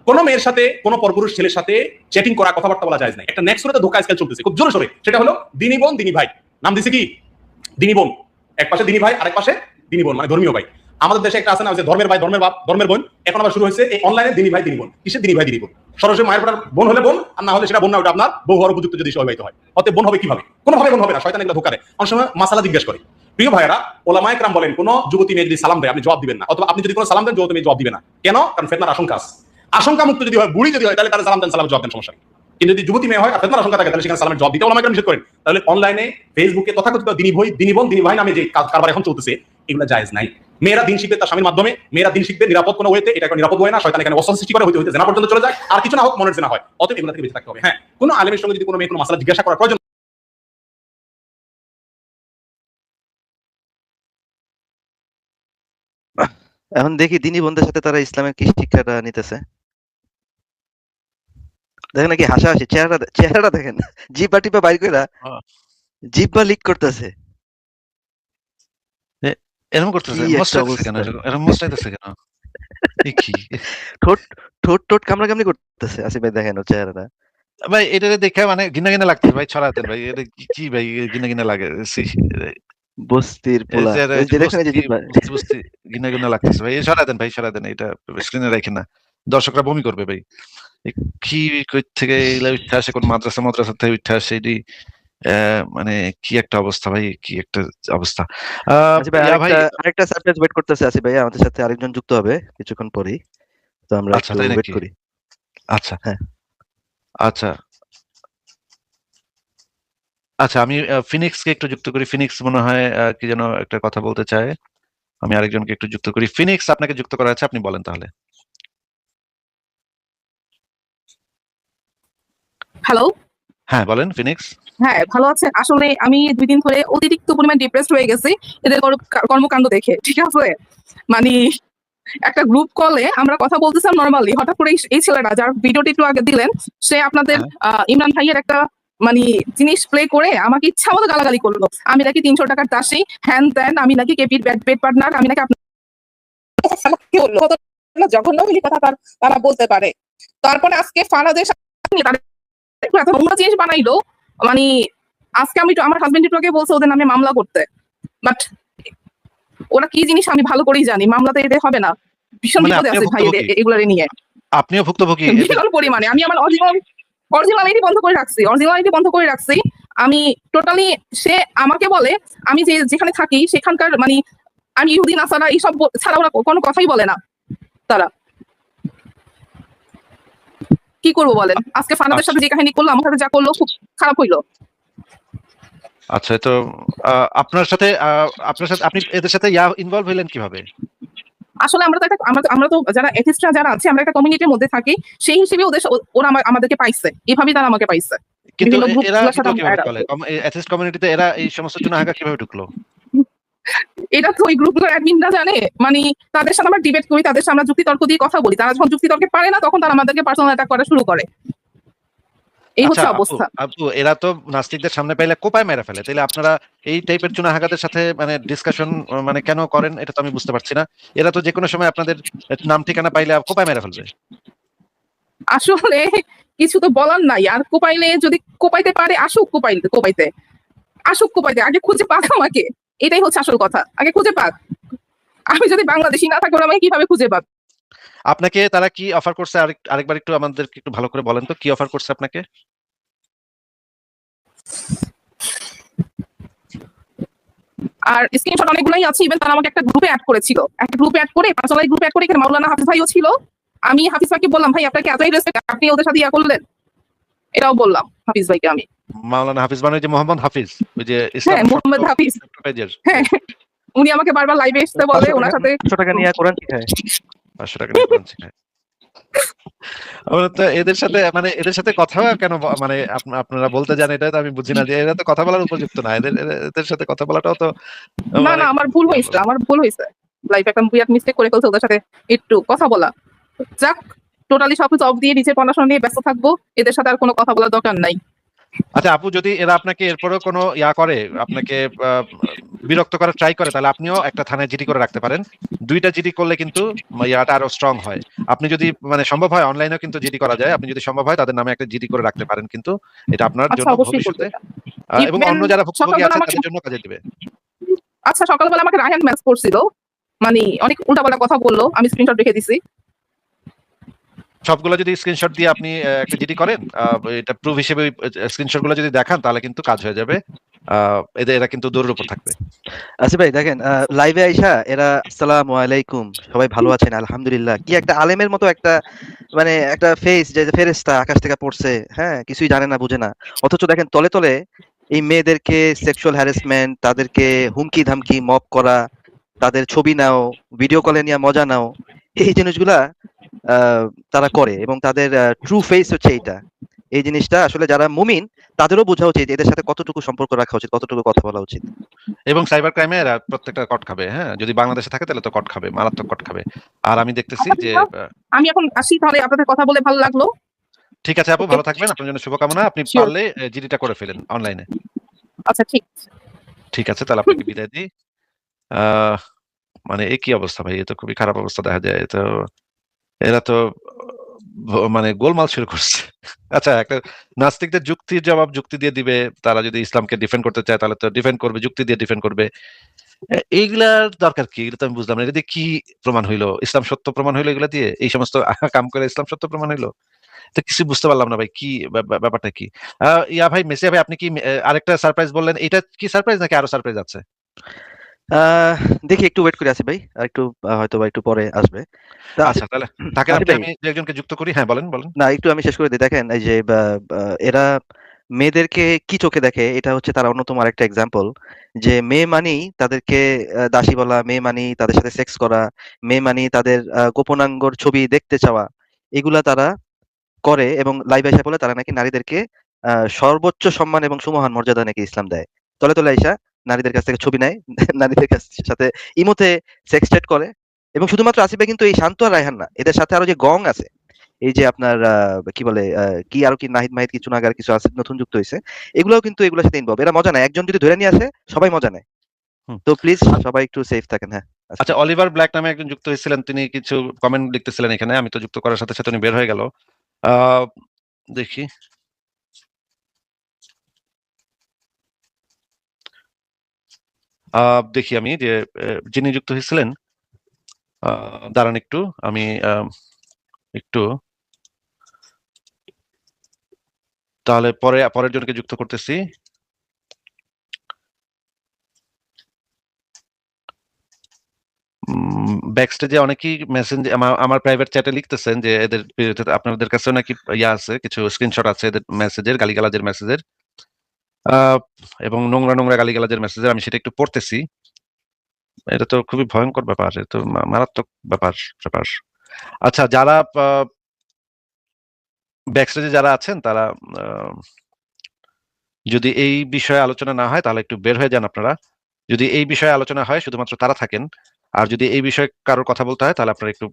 F: কোন মেয়ের সাথে কোন পরপুরুষ ছেলের সাথে চ্যাটিং করা, কথাবার্তা বলা যায় না। একটা নেক্সট সুরাতে ধোঁকা আজকাল চলতেছে খুব জোরে সোরে, সেটা হলো দিনী বোন দিনী ভাই। নাম দিছে কি? দিনী বোন। এক পাশে দিনী ভাই, আরেক পাশে দিনী বোন, মানে ধর্মীয় ভাই। আমাদের দেশে একটা আছে না, যে ধর্মের ভাই, ধর্মের বাপ, ধর্মের বোন। এখন আবার শুরু হয়েছে এই অনলাইনে দিনী ভাই দিনী বোন। কিসের দিনী ভাই দিনী বোন? সরাসরি মায়ের পড়ার বোন হলে বোন, আর না হলে সেটা বোন না, ওটা আপনার বউ হওয়ার উপযুক্ত যদি সবাই হয়। অতএব বোন হবে কিভাবে? কোনোভাবে বোন হবে না, শয়তান এগুলো ধোঁকা দেয়। অনেক সময় মাসালা জিজ্ঞেস করে। প্রিয় ভাইরা, ওলামায়ে কেরাম বলেন, কোন যুবতী মেয়ে যদি সালাম দেয় আপনি জবাব দিবেন না, অথবা আপনি যদি কোনো সালাম দেন যুবতী মেয়ে জবাব দিবে না। কেন? কারণ ফিতনার আশঙ্কা আছে। আশঙ্কা মুক্ত যদি হয়, বুড়ি যদি হয়, তাহলে তারা সালাম দেন, সালাম জবাব দেন, সমস্যা নেই। কিন্তু যদি যুবতী মেয়ে হয় আর ফিতনার আশঙ্কা থাকে, তাহলে সেখানে সালামের জবাব দিতে ওলামায়ে কেরাম নিষেধ করেন। তাহলে অনলাইনে, ফেসবুকে তথাকথিত দিনী ভাই, দিনী বোন, দিনী ভাই নামে যে কারবার এখন চলতেছে, এগুলো জায়েজ নাই। মেয়েরা দিন শিখবে তার স্বামীর মাধ্যমে, মেয়েরা দিন শিখবে নিরাপদ কোনো ওয়েতে, এটা কোনো নিরাপদ হয় না। শয়তান এখানে অসল সৃষ্টি করে, হইতে হইতে জেনা পর্যন্ত চলে যায়, আর কিছু না হোক মনের জেনা হয়। অতএব এগুলো থেকে বেঁচে থাকতে হবে। হ্যাঁ, কোনো আলেমের সঙ্গে যদি কোনো মেয়ে কোনো মাসআলা জিজ্ঞাসা করার প্রয়োজন
D: এখন দেখি দিনী বোনদের সাথে তারা ইসলামের কি শিক্ষাটা নিতেছে। দেখেন নাকি হাসাহাসি, চেহারাটা দেখেন, জিব্বা টিপা বাইর কইরা
A: আহ,
D: জিব্বা লিক করতেছে।
A: এরকম
D: কি
A: করতেছে,
D: একটা
A: মোস্টাইতেছে কেন?
D: অবস্থা!
A: এরকম মোস্টাইতেছে কেন? এ কি
D: ঠোঁট ঠোঁট ঠোঁট কামড়াকামড়ি করতেছে আসিফ ভাই, দেখেন ওর চেহারাটা।
A: ভাই? এটা দেখে মানে ঘৃণা ঘৃণা লাগতেছে ভাই, ছড়া দেন ভাই। এটা কি ভাই, ঘৃণা ঘৃণা লাগে।
D: বস্তির
A: এই
D: পোলা,
A: যে
D: ওই যে দেখেন এই যে জিব্বা।
A: বস্তি বস্তি ঘৃণা ঘৃণা লাগতেছে ভাই। সরা দেন ভাই, সরা দেন, এটা স্ক্রিনে রাখেন না, দর্শকরা বমি করবে ভাই। এ কি কই থেকে এগুলা উঠে আসে, কোন মাদ্রাসা থেকে উঠে আসে এটি? মানে কি একটা অবস্থা ভাই, কি একটা অবস্থা।
D: আসিফ ভাই,
A: ইয়া ভাই,
D: আরেকটা সারপ্রাইজ ওয়েট করতেছে আসিফ ভাই, আমাদের সাথে আরেকজন যুক্ত হবে কিছুক্ষণ পরেই, তো আমরা
A: আচ্ছা
D: একটু
A: তাই
D: ওয়েট
A: নাকি?
D: করি।
A: আচ্ছা
D: হ্যাঁ,
A: আচ্ছা আচ্ছা, আমি ফিনিক্সকে একটু যুক্ত করি। ফিনিক্স মনে হয় কি যেন একটা কথা বলতে চায়। আমি আরেকজনকে একটু যুক্ত করি। ফিনিক্স, আপনাকে যুক্ত করা আছে, আপনি বলেন তাহলে।
G: হ্যালো।
A: হ্যাঁ, বলেন ফিনিক্স।
G: হ্যাঁ, ভালো আছেন? আসলে আমি ২ দিন ধরে অতিরিক্ত পরিমাণ ডিপ্রেসড হয়ে গেছি এদের কর্মকাণ্ড দেখে। ঠিক আছে? মানি একটা গ্রুপ কলে আমরা কথা বলতেছিলাম নরমালি। হঠাৎ করে এই ছেলেটা যার ভিডিওটি একটু আগে দিলেন, সে আপনাদের
A: হ্যাঁ।
G: ইমরান ভাইয়ের একটা মানি জিনিস প্লে করে আমাকে ইচ্ছামতো গালাগালি করলো। আমি নাকি ৩০০ টাকার দাসী, হ্যান-ত্যান, আমি নাকি কেপির বেড পার্টনার, আমি নাকি আমাকে বলল। কতটা জঘন্য হইলে কথা তারা বলতে পারে। তারপরে আজকে ফারাদের সাথে এত নোংরা জিনিস বানাইলো, মানে আজকে আমি আমার হাজবেন্ড একটু আগে বলছে ওদের নামে মামলা করতে, বাট ওরা কি জিনিস আমি ভালো করেই জানি, মামলাতে এদের হবে না। ভীষণ
A: মানে
G: বিপদে
A: আপনিও
G: আছে ভাই
A: ভুক্তভোগী?
G: এগুলারে নিয়ে,
A: আপনিও ভুক্তভোগী?
G: ভীষণ পরিমাণে। আমি আমার অরিজিনালিটি বন্ধ করে রাখছি। আমি টোটালি, সে আমাকে বলে আমি যেখানে থাকি সেখানকার মানে আমি ইহুদি নাসারা এইসব ছাড়া ওরা কোনো কথাই বলে না। তারা কি করবো বলেন? আজকে ফানাদের সাথে যে কাহিনী করলো, আমার সাথে যা করলো, খুব খারাপ হইলো।
A: আচ্ছা, তো আপনার সাথে আপনি এদের সাথে ইনভলভ হইলেন কিভাবে?
G: আসলে আমরা তো যারা এথিস্টরা যারা আছে, আমরা একটা কমিউনিটির মধ্যে থাকি, সেই হিসেবে ওরা আমাদেরকে পাইছে, এভাবেই তারা আমাকে পাইছে।
A: কিন্তু
G: বিভিন্ন গ্রুপ
A: এরা
G: গুলোর সাথে
A: কিভাবে
G: আমরা
A: বলে অ্যাথিস্ট কমিউনিটিতে এরা এই সমস্ত চুনাহাগা কিভাবে ঢুকলো?
G: এটা তো ওই গ্রুপগুলোর অ্যাডমিনরা জানে। মানে তাদের সাথে আমরা ডিবেট করি, তাদের সাথে আমরা যুক্তিতর্ক দিয়ে কথা বলি। তারা যখন যুক্তিতর্কে পারে না, তখন তারা আমাদেরকে পার্সোনাল অ্যাটাক করা শুরু করে। এই
A: আচ্ছা
G: হচ্ছে
A: আপু,
G: অবস্থা।
A: এরা তো নাস্তিকদের সামনে পাইলে কোপায় মেরে ফেলে, তাইলে আপনারা এই টাইপের চুনাহাগাদের সাথে মানে ডিসকাশন মানে কেন করেন, এটা তো আমি বুঝতে পারছি না। এরা তো যে কোনো সময় আপনাদের নাম ঠিকানা পাইলে কোপায় মেরে ফেলবে।
G: আসলে কিছু তো বলার নাই। আর কোপাইলে যদি কোপাইতে পারে, আসুক কোপাইতে, আগে খুঁজে পাক আমাকে। এটাই হচ্ছে আসল কথা, আগে খুঁজে পাক। আমি যদি বাংলাদেশি না থাকি, ওরা আমাকে কিভাবে খুঁজে পাক?
A: আপনাকে তারা কি অফার করছে? আরেকবার একটু আমাদেরকে একটু ভালো করে বলেন তো, কি অফার করছে আপনাকে?
G: আর স্ক্রিনশট অনেকগুলোই আছে। ইভেন তারা আমাকে একটা গ্রুপে অ্যাড করেছিল, পার্সোনাল গ্রুপে অ্যাড করে এখানে মাওলানা হাফিজ ভাইও ছিল। আমি হাফিজ ভাইকে বললাম, ভাই আপনাকে এতই রেসপেক্ট, আপনি ওদের সাথে করলেন? এটাও বললাম হাফিজ ভাইকে আমি।
A: মাওলানা হাফিজ মানে যে মোহাম্মদ হাফিজ, ওই যে ইসলাম
G: হ্যাঁ, মোহাম্মদ হাফিজ।
A: পেজের।
G: হ্যাঁ, উনি আমাকে বারবার লাইভে আসতে বলে, ওনার সাথে
D: 500 টাকা নিয়ে কোরআন শিখায়।
A: 500 টাকা নিয়ে কোরআন শিখায়। আমরা তো এদের সাথে কথা কেন মানে আপনারা বলতে যান, এটা তো আমি বুঝি না, যে এরা তো কথা বলার উপযুক্ত না। এদের সাথে কথা বলাটাও তো
G: না
A: মানে
G: আমার ভুল হয়েছে। লাইফে একটা বিরাট মিস্টেক করে ফেলছে, ওদের সাথে একটু কথা বলা। যাক, টোটালি সবকিছু অফ দিয়ে নিজের পড়াশোনা নিয়ে ব্যস্ত থাকবো, এদের সাথে আর কোনো কথা বলার দরকার নাই।
A: আচ্ছা আপু, যদি এরা আপনাকে এরপরেও কোনো করে, আপনাকে বিরক্ত করার ট্রাই করে, তাহলে আপনিও একটা থানায় জিডি করে রাখতে পারেন। 2টা জিডি করলে কিন্তু ইয়াটা আরো স্ট্রং হয়। আপনি যদি মানে সম্ভব হয় অনলাইনেও কিন্তু জিডি করা যায়। আপনি যদি সম্ভব হয় তাদের নামে একটা জিডি করে রাখতে পারেন, কিন্তু এটা আপনার
G: আচ্ছা,
A: জন্য
G: অবশ্যই করবো
A: ভবিষ্যতে
G: এটা।
A: এবং
G: Even
A: অন্য যারা ভুক্তভোগী
G: সকালবেলা
A: আছে
G: আমাকে
A: তাদের জন্য কাজে দিবে।
G: আচ্ছা, সকালবেলা আমাকে রায়হান ম্যাচ করছিল, মানে অনেক উল্টাপাল্টা কথা বললো, আমি স্ক্রিনশট রেখে দিছি।
A: সবগুলো যদি স্ক্রিনশট দিয়ে আপনি একটা জিডি করেন, এটা প্রুফ হিসেবে স্ক্রিনশট গুলো যদি দেখান, তাহলে কিন্তু কাজ হয়ে যাবে। এরা কিন্তু দৌড়ের উপর থাকবে।
D: আচ্ছা ভাই দেখেন, লাইভে আইসা এরা আসসালামু আলাইকুম, সবাই ভালো আছেন আলহামদুলিল্লাহ, কি একটা আলেমের মতো একটা মানে একটা ফেস, যে ফেরেশতা আকাশ থেকে পড়ছে, হ্যাঁ কিছুই জানে না বুঝে না। অথচ দেখেন তলে তলে এই মেয়েদেরকে সেক্সুয়াল হ্যারাসমেন্ট, তাদেরকে হুমকি ধামকি, মব করা, তাদের ছবি নাও, ভিডিও কলে নিয়ে মজা নাও, এই জিনিসগুলা তারা করে, এবং তাদের ট্রু ফেস হচ্ছে এইটা। এই জিনিসটা আসলে যারা মুমিন তাদেরও বোঝা উচিত এদের সাথে কতটুকু সম্পর্ক রাখা উচিত, কতটুকু কথা বলা উচিত।
A: এবং সাইবার ক্রাইমে এরা প্রত্যেকটা কট খাবে। হ্যাঁ, যদি বাংলাদেশে থাকে তাহলে তো কট খাবে, মারাত্মক কট খাবে। আর আমি দেখতেছি যে
G: আমি এখন আসি, তাহলে আপনাদের কথা বলে ভালো লাগলো।
A: ঠিক আছে আপু, ভালো থাকবেন, আপনার জন্য শুভকামনা। আপনি
G: Sure.
A: পারলে জিডিটা করে ফেলেন অনলাইনে।
G: আচ্ছা,
A: ঠিক আছে, তাহলে আপনাকে বিদায় দিই। মানে কি অবস্থা ভাই, এ তো খুবই খারাপ অবস্থা দেখা যায়। এরা তো মানে গোলমাল শুরু করছে। আচ্ছা, একটা নাস্তিকদের যুক্তির জবাব যুক্তি দিয়ে দিবে। তারা যদি ইসলামকে ডিফেন্ড করতে চায় তাহলে তো ডিফেন্ড করবে, যুক্তি দিয়ে ডিফেন্ড করবে। এইগুলার দরকার কি? এগুলো তো আমি বুঝলাম না। এটা দিয়ে কি প্রমাণ হইলো? ইসলাম সত্য প্রমাণ হইলো এগুলা দিয়ে? এই সমস্ত কাম করে ইসলাম সত্য প্রমাণ হইলো? তো কিছু বুঝতে পারলাম না ভাই, কি ব্যাপারটা কি? ইয়া ভাই, মেসিয়া ভাই, আপনি কি আরেকটা সারপ্রাইজ বললেন, এটা কি সারপ্রাইজ নাকি আরো সারপ্রাইজ আছে?
D: দেখি একটু ওয়েট করে আছি ভাই, আর একটু হয়তো বা একটু পরে আসবে।
A: আচ্ছা তাহলে থাকেন
D: আসিফ
A: আপনি,
D: ভাই,
A: আমি দু একজনকে যুক্ত করি। হ্যাঁ বলেন।
D: না একটু আমি শেষ করে দিই। দেখেন এই যে এরা মেয়েদেরকে কি চোখে দেখে এটা হচ্ছে তার অন্যতম আরেকটা এক্সাম্পল, যে মেয়ে মানেই তাদেরকে দাসী বলা, মেয়ে মানেই তাদের সাথে সেক্স করা, মেয়ে মানেই তাদের গোপনাঙ্গর ছবি দেখতে চাওয়া, এগুলা তারা করে এবং লাইভে এসে বলে তারা নাকি নারীদেরকে সর্বোচ্চ সম্মান এবং সুমহান মর্যাদা নাকি ইসলাম দেয়। তলে তলে আইসা নারীদের কাছ থেকে ছবি নেয়, নারীদের সাথে ইমোতে সেক্স চ্যাট করে। এবং শুধুমাত্র আসিফ ভাই কিন্তু এই শান্ত আর রায়হান না, এদের সাথে আরো যে গং আছে, এই যে আপনার কি বলে কি আরো কি নাহিদ মাহিদ কিছু নাগার কিছু আছে নতুন যুক্ত হয়েছে, এগুলোও কিন্তু এগুলোর সাথে ইনভলভ। এরা মজা নেয়, একজন যদি ধরে নিয়ে আসে সবাই মজা নেয়।
A: হুম।
D: তো প্লিজ সবাই একটু সেফ থাকেন। হ্যাঁ
A: আচ্ছা, অলিভার ব্ল্যাক নামে একজন যুক্ত হয়েছিলেন, তিনি কিছু কমেন্ট লিখতেছিলেন এখানে, আমি তো যুক্ত করার সাথে সাথে উনি বের হয়ে গেল। দেখি, দেখি আমি যে যিনি যুক্ত হয়েছিলেন, দাঁড়ান একটু, আমি একটু তাহলে পরের জনকে যুক্ত করতেছি। ব্যাকস্টেজে অনেকেই মেসেঞ্জ আমার প্রাইভেট চ্যাটে লিখতেছেন যে এদের বিরুদ্ধে আপনাদের কাছেও নাকি ইয়া আছে, কিছু স্ক্রিনশট আছে এদের মেসেজের, গালিগালাজের মেসেজের, এবং নোংরা নোংরা গালিগালাজের মেসেজের। আমি সেটা একটু পড়তেছি। এটা তো খুবই ভয়ঙ্কর ব্যাপার, এটা তো মারাত্মক ব্যাপার। আচ্ছা, যারা ব্যাকস্টেজে যারা আছেন তারা যদি এই বিষয়ে আলোচনা না হয় তাহলে একটু বের হয়ে যান আপনারা। যদি এই বিষয়ে আলোচনা হয় শুধুমাত্র তারা থাকেন, আর যদি এই বিষয়ে কারোর কথা বলতে হয় তাহলে আপনারা একটু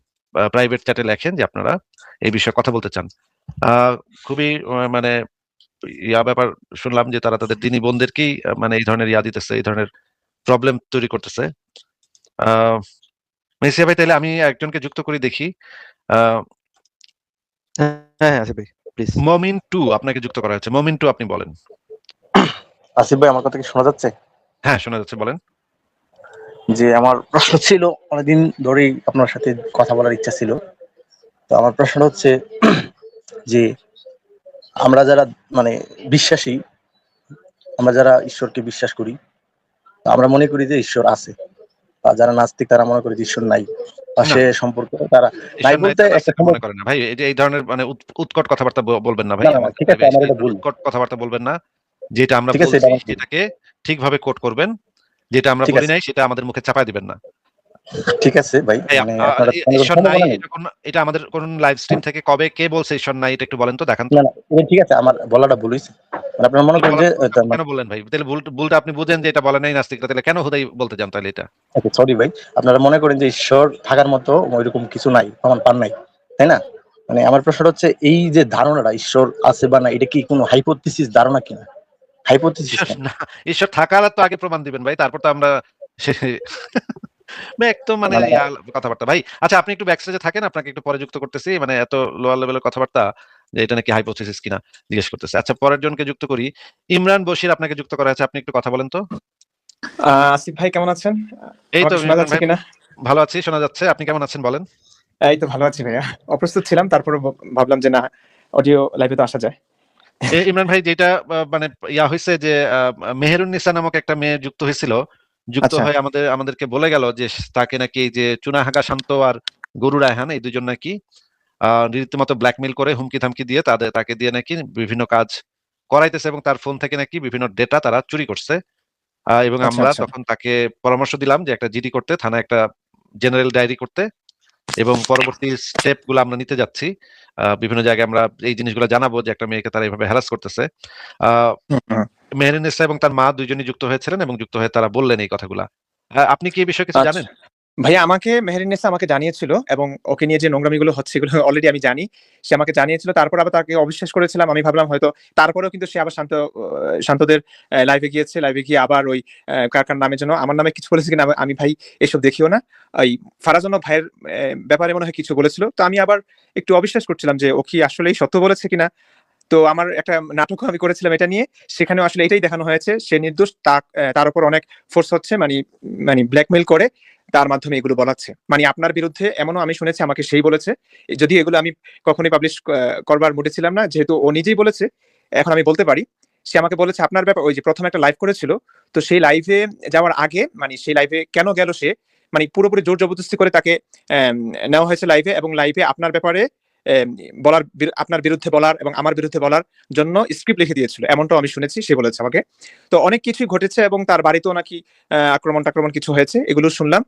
A: প্রাইভেট চ্যাটে লেখেন যে আপনারা এই বিষয়ে কথা বলতে চান। খুবই মানে ইয়া ব্যাপার শুনলাম যে তারা তাদের দিনী বোনদেরকেই মানে এই ধরনের ইয়া দিতেছে, এই ধরনের প্রবলেম তৈরি করতেছে। মেসিয়া ভাই, তাহলে আমি একজনকে যুক্ত করি, দেখি।
D: হ্যাঁ আসিফ ভাই প্লিজ।
A: মমিন 2 আপনাকে যুক্ত করা হয়েছে। মমিন 2 আপনি বলেন।
H: আসিফ ভাই, আমার কথা কি শোনা যাচ্ছে?
A: হ্যাঁ, শোনা যাচ্ছে, বলেন।
H: যে আমার প্রশ্ন ছিল, অনেকদিন ধরেই আপনার সাথে কথা বলার ইচ্ছা ছিল। তো আমার প্রশ্ন হচ্ছে যে আমরা যারা মানে বিশ্বাসী, আমরা যারা ঈশ্বরকে বিশ্বাস করি, আমরা মনে করি যে ঈশ্বর আছে। আর যারা নাস্তিক তারা মনে করে যে ঈশ্বর নাই, বা
A: না,
H: সে সম্পর্ক তারা নাই
A: ঈশ্বর নাই
H: বলতে
A: তো
H: একটা
A: নাস্তিকরা মনে করেন না ভাই। এই ধরনের মানে উৎকট কথাবার্তা বলবেন না ভাই।
H: না না না,
A: আমাদের
H: ঠিক আছে,
A: লাইভে
H: আমার
A: এসে
H: এটা ভুল।
A: উৎকট কথাবার্তা বলবেন না। যেটা আমরা
H: ঠিক আছে, এটা
A: বলছি
H: আমার ভুল।
A: সেটাকে ঠিকভাবে কোট করবেন, যেটা আমরা
H: ঠিক
A: বলি
H: আছে,
A: নাই সেটা আমাদের মুখে চাপায় দিবেন না।
H: ঠিক আছে ভাই,
A: এই
H: মানে আপনারা
A: ঈশ্বর নাই,
H: সম্ভাবনা নেই।
A: এটা আমাদের কোন লাইভ স্ট্রিম থেকে কবে কে বলছে ঈশ্বর নাই, এটা একটু বলেন তো, দেখান তো।
H: না না, এটা ঠিক আছে, আমার বলাটা ভুল হয়েছে। মানে আপনারা মনে করেন যে
A: কেন বললেন ভাই? তাহলে ভুলটা আপনি বুঝেন যে এটা বলে নাই নাস্তিকরা, তাহলে কেন হুদাই বলতে যান তাহলে এটা?
H: সরি ভাই, আপনারা মনে করেন যে ঈশ্বর থাকার মতো ওইরকম কিছু নাই, প্রমাণ পান নাই, তাই না? মানে আমার প্রশ্নটা হচ্ছে, এই যে ধারণাটা ঈশ্বর আছে বা না, এটা কি কোনো হাইপোথিসিস ধারণা কিনা? হাইপোথিসিস
A: ঈশ্বর
H: কেন?
A: না, ঈশ্বর থাকার তো আগে প্রমাণ দিবেন ভাই, তারপর তো আমরা একদম মানে
H: মানে
A: কথাবার্তা ভাই। আচ্ছা, আপনি একটু ব্যাকস্টেজে থাকেন, আপনাকে একটু পরে যুক্ত করতেছি। মানে এত লোয়ার লেভেলের কথাবার্তা যে এটা নাকি হাইপোথিসিস কিনা জিজ্ঞেস করতেছে। আচ্ছা, পরের জনকে যুক্ত করি। ইমরান বশির আপনাকে যুক্ত করা আছে, আপনি একটু কথা বলেন তো।
I: আসিফ ভাই কেমন আছেন?
A: এই তো
I: আমাকে শোনা
A: ইমরান
I: যাচ্ছে
A: ভাই,
I: কিনা?
A: ভালো আছি, শোনা যাচ্ছে। আপনি কেমন আছেন বলেন।
I: এই তো ভালো আছি ভাইয়া। অপ্রস্তুত ছিলাম, তারপরে ভাবলাম যে না, অডিও লাইভে তো আসা যায়।
A: ইমরান ভাই, যেটা মানে ইয়া হয়েছে যে মেহেরুন্নিসা নামক একটা মেয়ে যুক্ত হয়েছিল, যুক্ত
I: আচ্ছা
A: হয়ে আমাদেরকে বলে গেল যে তাকে নাকি এই যে চুনাহাগা শান্ত আর গরু রায়হান এই দুজন নাকি রীতিমতো ব্ল্যাকমেল করে হুমকি ধামকি দিয়ে তাকে দিয়ে নাকি বিভিন্ন কাজ করাইতেছে, এবং তার ফোন থেকে নাকি বিভিন্ন ডেটা তারা চুরি করছে। এবং
I: আচ্ছা
A: আমরা
I: আচ্ছা
A: তখন তাকে পরামর্শ দিলাম যে একটা জিডি করতে, থানায় একটা জেনারেল ডায়েরি করতে, এবং পরবর্তী স্টেপ গুলো আমরা নিতে যাচ্ছি। বিভিন্ন জায়গায় আমরা এই জিনিসগুলো জানাবো যে একটা মেয়েকে তারা এইভাবে হ্যারাস করতেছে। আহ
I: হুম, হুম।
A: মেহেরিনেসা এবং তার মা দুইজনই যুক্ত হয়েছিলেন, এবং যুক্ত হয়ে তারা বললেন এই কথাগুলা। আপনি কি এই বিষয়ে কিছু জানেন?
I: আচ্ছা ভাইয়া, আমাকে মেহেরিনেসা আমাকে জানিয়েছিল, এবং ওকে নিয়ে যে নোংরামিগুলো হচ্ছে এগুলো অলরেডি আমি জানি। সে আমাকে জানিয়েছিল, তারপর আবার তাকে অবিশ্বাস করেছিলাম। আমি ভাবলাম হয়তো, তারপরেও কিন্তু সে আবার শান্তদের লাইভে গিয়েছে। লাইভে গিয়ে আবার ওই কার নামে যেন আমার নামে কিছু বলেছে কিনা, আমি ভাই এসব দেখিও না। ওই ফারাজান ভাইয়ের ব্যাপারে মনে হয় কিছু বলেছিল। তো আমি আবার একটু অবিশ্বাস করছিলাম যে ও কি আসলেই সত্য বলেছে কিনা। তো আমার একটা নাটকও আমি করেছিলাম এটা নিয়ে। সেখানেও আসলে এটাই দেখানো হয়েছে, সে নির্দোষ, তার উপর অনেক ফোর্স হচ্ছে, মানে মানে ব্ল্যাকমেইল করে তার মাধ্যমে এগুলো বলাচ্ছে। মানে আপনার বিরুদ্ধে এমনও আমি শুনেছি, আমাকে সেই বলেছে। যদি এগুলো আমি কখনোই পাবলিশ করবার মুডে ছিলাম না, যেহেতু ও নিজেই বলেছে, এখন আমি বলতে পারি। সে আমাকে বলেছে আপনার ব্যাপার, ওই যে প্রথমে একটা লাইভ করেছিল, তো সেই লাইভে যাওয়ার আগে, মানে সেই লাইভে কেন গেল সে, মানে পুরোপুরি জোর জবরদস্তি করে তাকে নেওয়া হয়েছে লাইভে, এবং লাইভে আপনার ব্যাপারে এম, আপনার বিরুদ্ধে বলার এবং আমার বিরুদ্ধে বলার জন্য স্ক্রিপ্ট লিখে দিয়েছিল, এমনটাও আমি শুনেছি, সে বলেছে আমাকে। তো অনেক কিছুই ঘটেছে এবং তার বাড়িতেও নাকি আক্রমণ কিছু হয়েছে, এগুলো শুনলাম।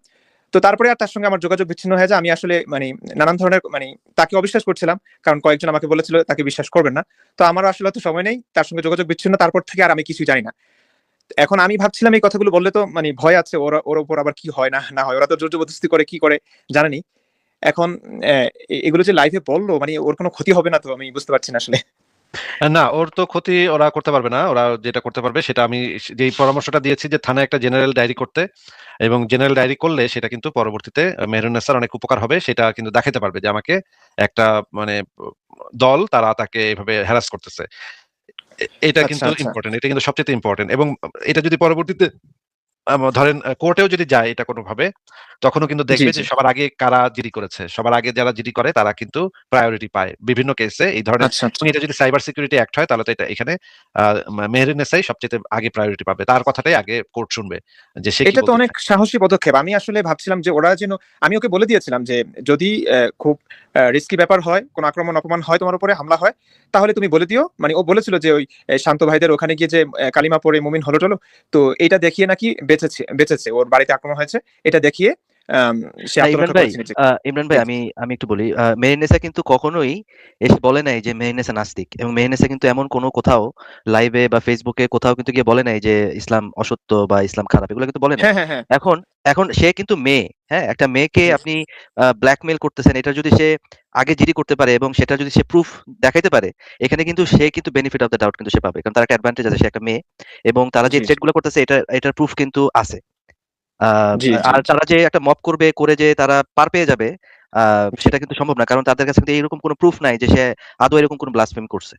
I: তো তারপরে আর তার সঙ্গে আমার যোগাযোগ বিচ্ছিন্ন হয়ে যায়। আমি আসলে মানে নানান ধরনের মানে তাকে অবিশ্বাস করছিলাম, কারণ কয়েকজন আমাকে বলেছিল তাকে বিশ্বাস করবেন না। তো আমার আসলে তো সময় নেই, তার সঙ্গে যোগাযোগ বিচ্ছিন্ন, তারপর থেকে আর আমি কিছুই জানি না। এখন আমি ভাবছিলাম এই কথাগুলো বললে তো মানে ভয় আছে ওর উপর আবার কি হয় না না হয়, ওরা তো জোর জবরদস্তি করে কি করে জানেনি। এখন এগুলো যে লাইভে বললো মানে ওর কোনো ক্ষতি হবে না তো, আমি বুঝতে পারছি না আসলে।
A: না, ওর তো ক্ষতি ওরা করতে পারবে না। ওরা যেটা করতে পারবে সেটা আমি যেই পরামর্শটা দিয়েছি যে থানায় একটা জেনারেল ডায়েরি করতে, এবং জেনারেল ডায়েরি করলে সেটা কিন্তু পরবর্তীতে মেহেরুন্নেসার অনেক উপকার হবে। সেটা কিন্তু দেখাতে পারবে যে আমাকে একটা মানে দল তারা তাকে এভাবে হ্যারাস করতেছে। এটা
I: আচ্ছা
A: কিন্তু
I: আচ্ছা
A: ইম্পর্টেন্ট, এটা কিন্তু সবচেয়ে ইম্পর্টেন্ট। এবং এটা যদি পরবর্তীতে ধরেন কোর্টেও যদি যায় এটা কোনোভাবে, তখনও কিন্তু
I: জি
A: দেখবে
I: জি
A: যে সবার আগে কারা জিডি করেছে, সবার আগে যারা জিডি করে তারা কিন্তু প্রায়োরিটি পায় বিভিন্ন কেসে এই ধরনের।
I: আচ্ছা আচ্ছা
A: এবং এটা যদি সাইবার সিকিউরিটি অ্যাক্ট হয় তাহলে তো এটা এখানে মেহেরুন্নেসাই সবচেয়ে আগে প্রায়োরিটি পাবে, তার কথাটাই আগে কোর্ট শুনবে যে সে কি
I: এটা তো
A: বলতে
I: অনেক
A: চায়।
I: সাহসী পদক্ষেপ। আমি আসলে ভাবছিলাম যে ওরা যেন, আমি ওকে বলে দিয়েছিলাম যে যদি খুব রিস্কি ব্যাপার হয়, কোনো আক্রমণ অপমান হয়, তোমার উপরে হামলা হয়, তাহলে তুমি বলে দিও। মানে ও বলেছিল যে ওই শান্ত ভাইদের ওখানে গিয়ে যে কালিমা পড়ে মুমিন হলো টলো, তো এটা দেখিয়ে নাকি বেঁচেছে, ওর বাড়িতে আক্রমণ হয়েছে এটা দেখিয়ে আম, সে
D: ইমরান
I: আত্মরক্ষা
D: ভাই,
I: করেছে নিজেকে।
D: ইমরান ভাই,
I: জি, জি।
D: আমি একটু বলি। মেহেরুন্নেসা কিন্তু কখনোই এসে বলে নাই যে মেহেরুন্নেসা নাস্তিক, এবং মেহেরুন্নেসা কিন্তু এমন কোনো কোথাও লাইভে বা ফেসবুকে কোথাও কিন্তু গিয়ে বলে নাই যে ইসলাম অসত্য বা ইসলাম খারাপ, এগুলো কিন্তু বলে নাই।
I: হ্যাঁ হ্যাঁ হ্যাঁ।
D: এখন এখন সে কিন্তু মেয়ে, হ্যাঁ, একটা মেয়েকে
I: জি জি
D: আপনি ব্ল্যাকমেল করতেছেন, এটা যদি সে আগে জিডি করতে পারে এবং সেটা যদি সে প্রুফ দেখাইতে পারে, এখানে কিন্তু সে কিন্তু বেনিফিট অফ দ্য ডাউট কিন্তু সে পাবে, কারণ তার একটা অ্যাডভান্টেজ আছে, সে একটা মেয়ে, এবং তারা যে
I: জি
D: থ্রেট গুলো করতেছে এটার প্রুফ কিন্তু আছে। আহ,
I: জি জি
D: আর
I: জি।
D: তারা যে একটা মব করবে, করে যে তারা পার পেয়ে যাবে, সেটা কিন্তু সম্ভব না, কারণ তাদের কাছে কিন্তু এরকম কোনো প্রুফ নাই যে সে আদৌ এরকম কোনো ব্লাসফেমি করছে।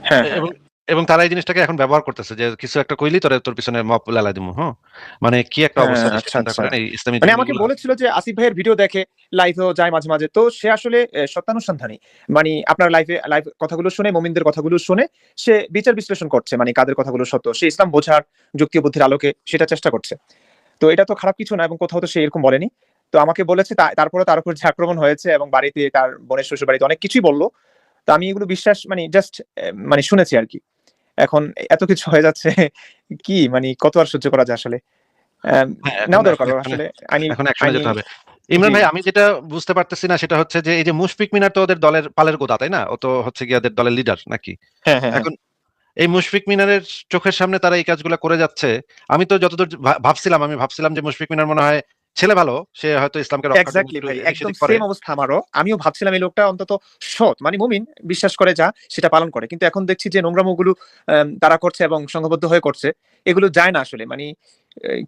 I: হ্যাঁ হ্যাঁ
A: এবং
I: হ্যাঁ।
A: এবং তারা এই জিনিসটাকে এখন ব্যবহার করতেছে যে কিছু একটা কইলি তোর তোর পিছনে মপ লেলা দিমু। হ্যাঁ, মানে কি একটা অবস্থা
I: হ্যাঁ,
A: দেশে,
I: আচ্ছা
A: চিন্তা
I: আচ্ছা।
A: করেন এই ইসলামী
I: মানে আমাকে
A: জঙ্গিগুলা।
I: বলেছিল যে আসিফ ভাইয়ের ভিডিও দেখে, লাইভেও যায় মাঝে মাঝে, তো সে আসলে সত্যানুসন্ধানী। মানে আপনার লাইভ কথাগুলো শুনে, মোমিনদের কথাগুলো শুনে সে বিচার বিশ্লেষণ করছে, মানে কাদের কথাগুলো সত্য, সে ইসলাম বোঝার যুক্তি ও বুদ্ধির আলোকে সেটা চেষ্টা করছে। তো এটা তো খারাপ কিছু না, এবং কোথাও তো সে এরকম বলেনি। তো আমাকে বলেছে, তারপরে তার উপর যে আক্রমণ হয়েছে এবং বাড়িতে তার বোনের শ্বশুর বাড়িতে অনেক কিছুই বললো। তো আমি এগুলো বিশ্বাস মানে জাস্ট মানে শুনেছি আর কি। এখন এত কিছু হয়ে যাচ্ছে, কি মানে কত আর সহ্য করা যায় আসলে।
A: হ্যাঁ, এখন
I: নেওয়া দরকার
A: এখন
I: ওর
A: এখন
I: আসলে আইনি
A: এখন অ্যাকশনে
I: আইনি
A: যেতে হবে।
I: জি
A: ইমরান ভাই, আমি যেটা বুঝতে পারতেছি না সেটা হচ্ছে যে এই যে মুশফিক মিনার তো ওদের দলের পালের গোদা, তাই না? ও তো হচ্ছে গিয়ে ওদের দলের লিডার নাকি?
I: হ্যাঁ হ্যাঁ হ্যাঁ।
A: এখন এই মুশফিক মিনারের চোখের সামনে তারা এই কাজগুলো করে যাচ্ছে। আমি তো যতদূর আমি ভাবছিলাম যে মুশফিক মিনার মনে হয় ছেলে ভালো, সে হয়তো ইসলামকে রক্ষার জন্য
I: এক্স্যাক্টলি
A: একটু
I: ভাই,
A: এদিক
I: একদম
A: সেদিক করে।
I: সেম অবস্থা আমারও। আমিও ভাবছিলাম এই লোকটা অন্তত সৎ, মানে মুমিন, বিশ্বাস করে যা সেটা পালন করে, কিন্তু এখন দেখছি যে নোংরামোগুলো তারা করছে এবং সংঘবদ্ধ হয়ে করছে, এগুলো যায় না আসলে। মানে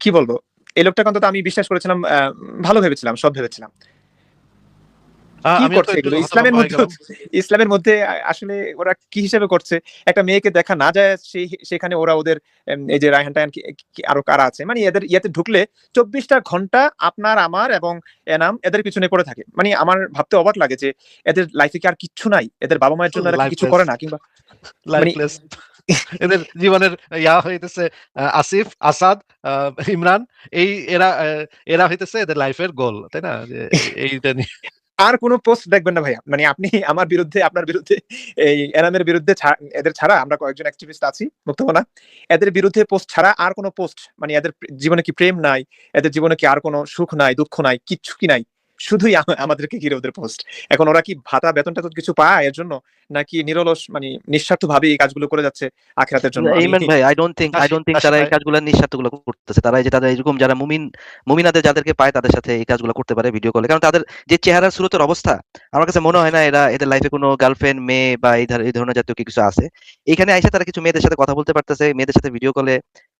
I: কি বলবো, এই লোকটাকে অন্তত আমি বিশ্বাস করেছিলাম, ভালো ভেবেছিলাম, সৎ ভেবেছিলাম। কি
A: আমিও তো
I: করছে
A: একটু
I: এগুলো
A: হতভম্ব হয়ে গেলাম।
I: ইসলামের মধ্যে আসলে ওরা কি হিসেবে করছে? একটা মেয়েকে দেখা না যায় সেখানে ওরা ওদের এই যে রায়হান টায়হান আরো কারা আছে, মানে এদের ইয়াতে ঢুকলে 24টা ঘন্টা আপনার আমার এবং এনাম এদের পিছনে পড়ে থাকে। মানে আমার ভাবতে অবাক লাগে যে এদের লাইফে কি আর কিচ্ছু নাই? এদের বাবা মায়ের জন্য এরা কি কিছু
A: লাইফলেস,
I: করে না? কিংবা মানে
A: লাইফলেস। এদের জীবনের ইয়া হইতেছে আসিফ, আসাদ, ইমরান, এই এরা এরা হইতেছে এদের লাইফের গোল, তাই না? যে এইটা নিয়ে
I: আর কোনো পোস্ট দেখবেন না ভাইয়া। মানে আপনি আমার বিরুদ্ধে, আপনার বিরুদ্ধে, এই এনামের বিরুদ্ধে এদের ছাড়া, আমরা কয়েকজন অ্যাক্টিভিস্ট আছি মুক্তমনা, এদের বিরুদ্ধে পোস্ট ছাড়া আর কোনো পোস্ট, মানে এদের জীবনে কি প্রেম নাই, এদের জীবনে কি আর কোনো সুখ নাই, দুঃখ নাই, কিচ্ছু কি নাই, শুধুই আমাদেরকে ঘিরে ওদের পোস্ট। এখন ওরা কি ভাতা বেতন টেতন কিছু পায় এর জন্য, নাকি নিরলস মানে নিঃস্বার্থ ভাবে এই কাজগুলো করে যাচ্ছে আখিরাতের জন্য? আমি
D: ইমরান ভাই, আই
A: দাসী
D: ডোন্ট থিংক
A: দাসী
D: তারা এই
A: পায়।
D: কাজগুলো নিঃস্বার্থগুলো করতেছে। তারা এই যে তাদের এরকম যারা মুমিনাদের যাদেরকে পায় তাদের সাথে এই কাজগুলো করতে পারে ভিডিও কলে, কারণ তাদের যে চেহারার সুরতের অবস্থা, আমার কাছে মনে হয় না এদের লাইফে কোনো গার্লফ্রেন্ড, মেয়ে বা এই ধরনের জাতীয় কিছু আছে। এখানে আইসা তারা কিছু মেয়েদের সাথে কথা বলতে পারতেছে, মেয়েদের সাথে ভিডিও কলে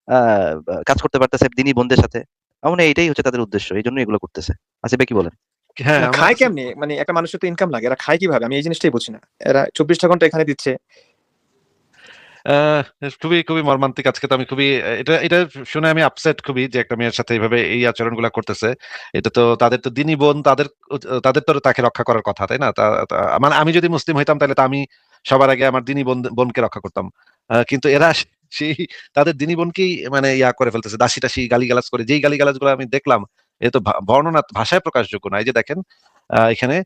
D: আহ কাজ করতে পারতেছে, দিনী বোনদের সাথে। আমার মনে হয় এটাই হচ্ছে তাদের উদ্দেশ্য, এই জন্য এগুলো করতেছে। আসিফ ভাই কি বলেন?
A: হ্যাঁ, আমার
I: খায়
A: কাছে
I: কেমনে? মানে একটা মানুষের তো ইনকাম লাগে, এরা খায় কিভাবে? আমি এই জিনিসটাই বুঝি না। এরা 24টা ঘন্টা এখানে দিচ্ছে।
A: আহ খুবই খুবই মর্মান্তিক। আজকে তো আমি খুবই এটা এটা শুনে আমি আপসেট খুবই যে একটা মেয়ের সাথে এইভাবে এই আচরণগুলো করতেছে। এটা তো তাদের তো দিনী বোন, তাদের তো তাকে রক্ষা করার কথা, তাই না? মানে আমি যদি মুসলিম হইতাম তাহলে তো আমি সবার আগে আমার দিনী বোনকে রক্ষা করতাম। কিন্তু এরা সেই তাদের দিনী বোনকেই মানে ইয়া করে ফেলতেছে, দাসী টাসী গালিগালাজ করে। যেই গালিগালাজ গুলো আমি দেখলাম, এ তো বর্ণনা ভাষায় প্রকাশযোগ্য না। এই যে দেখেন এখানে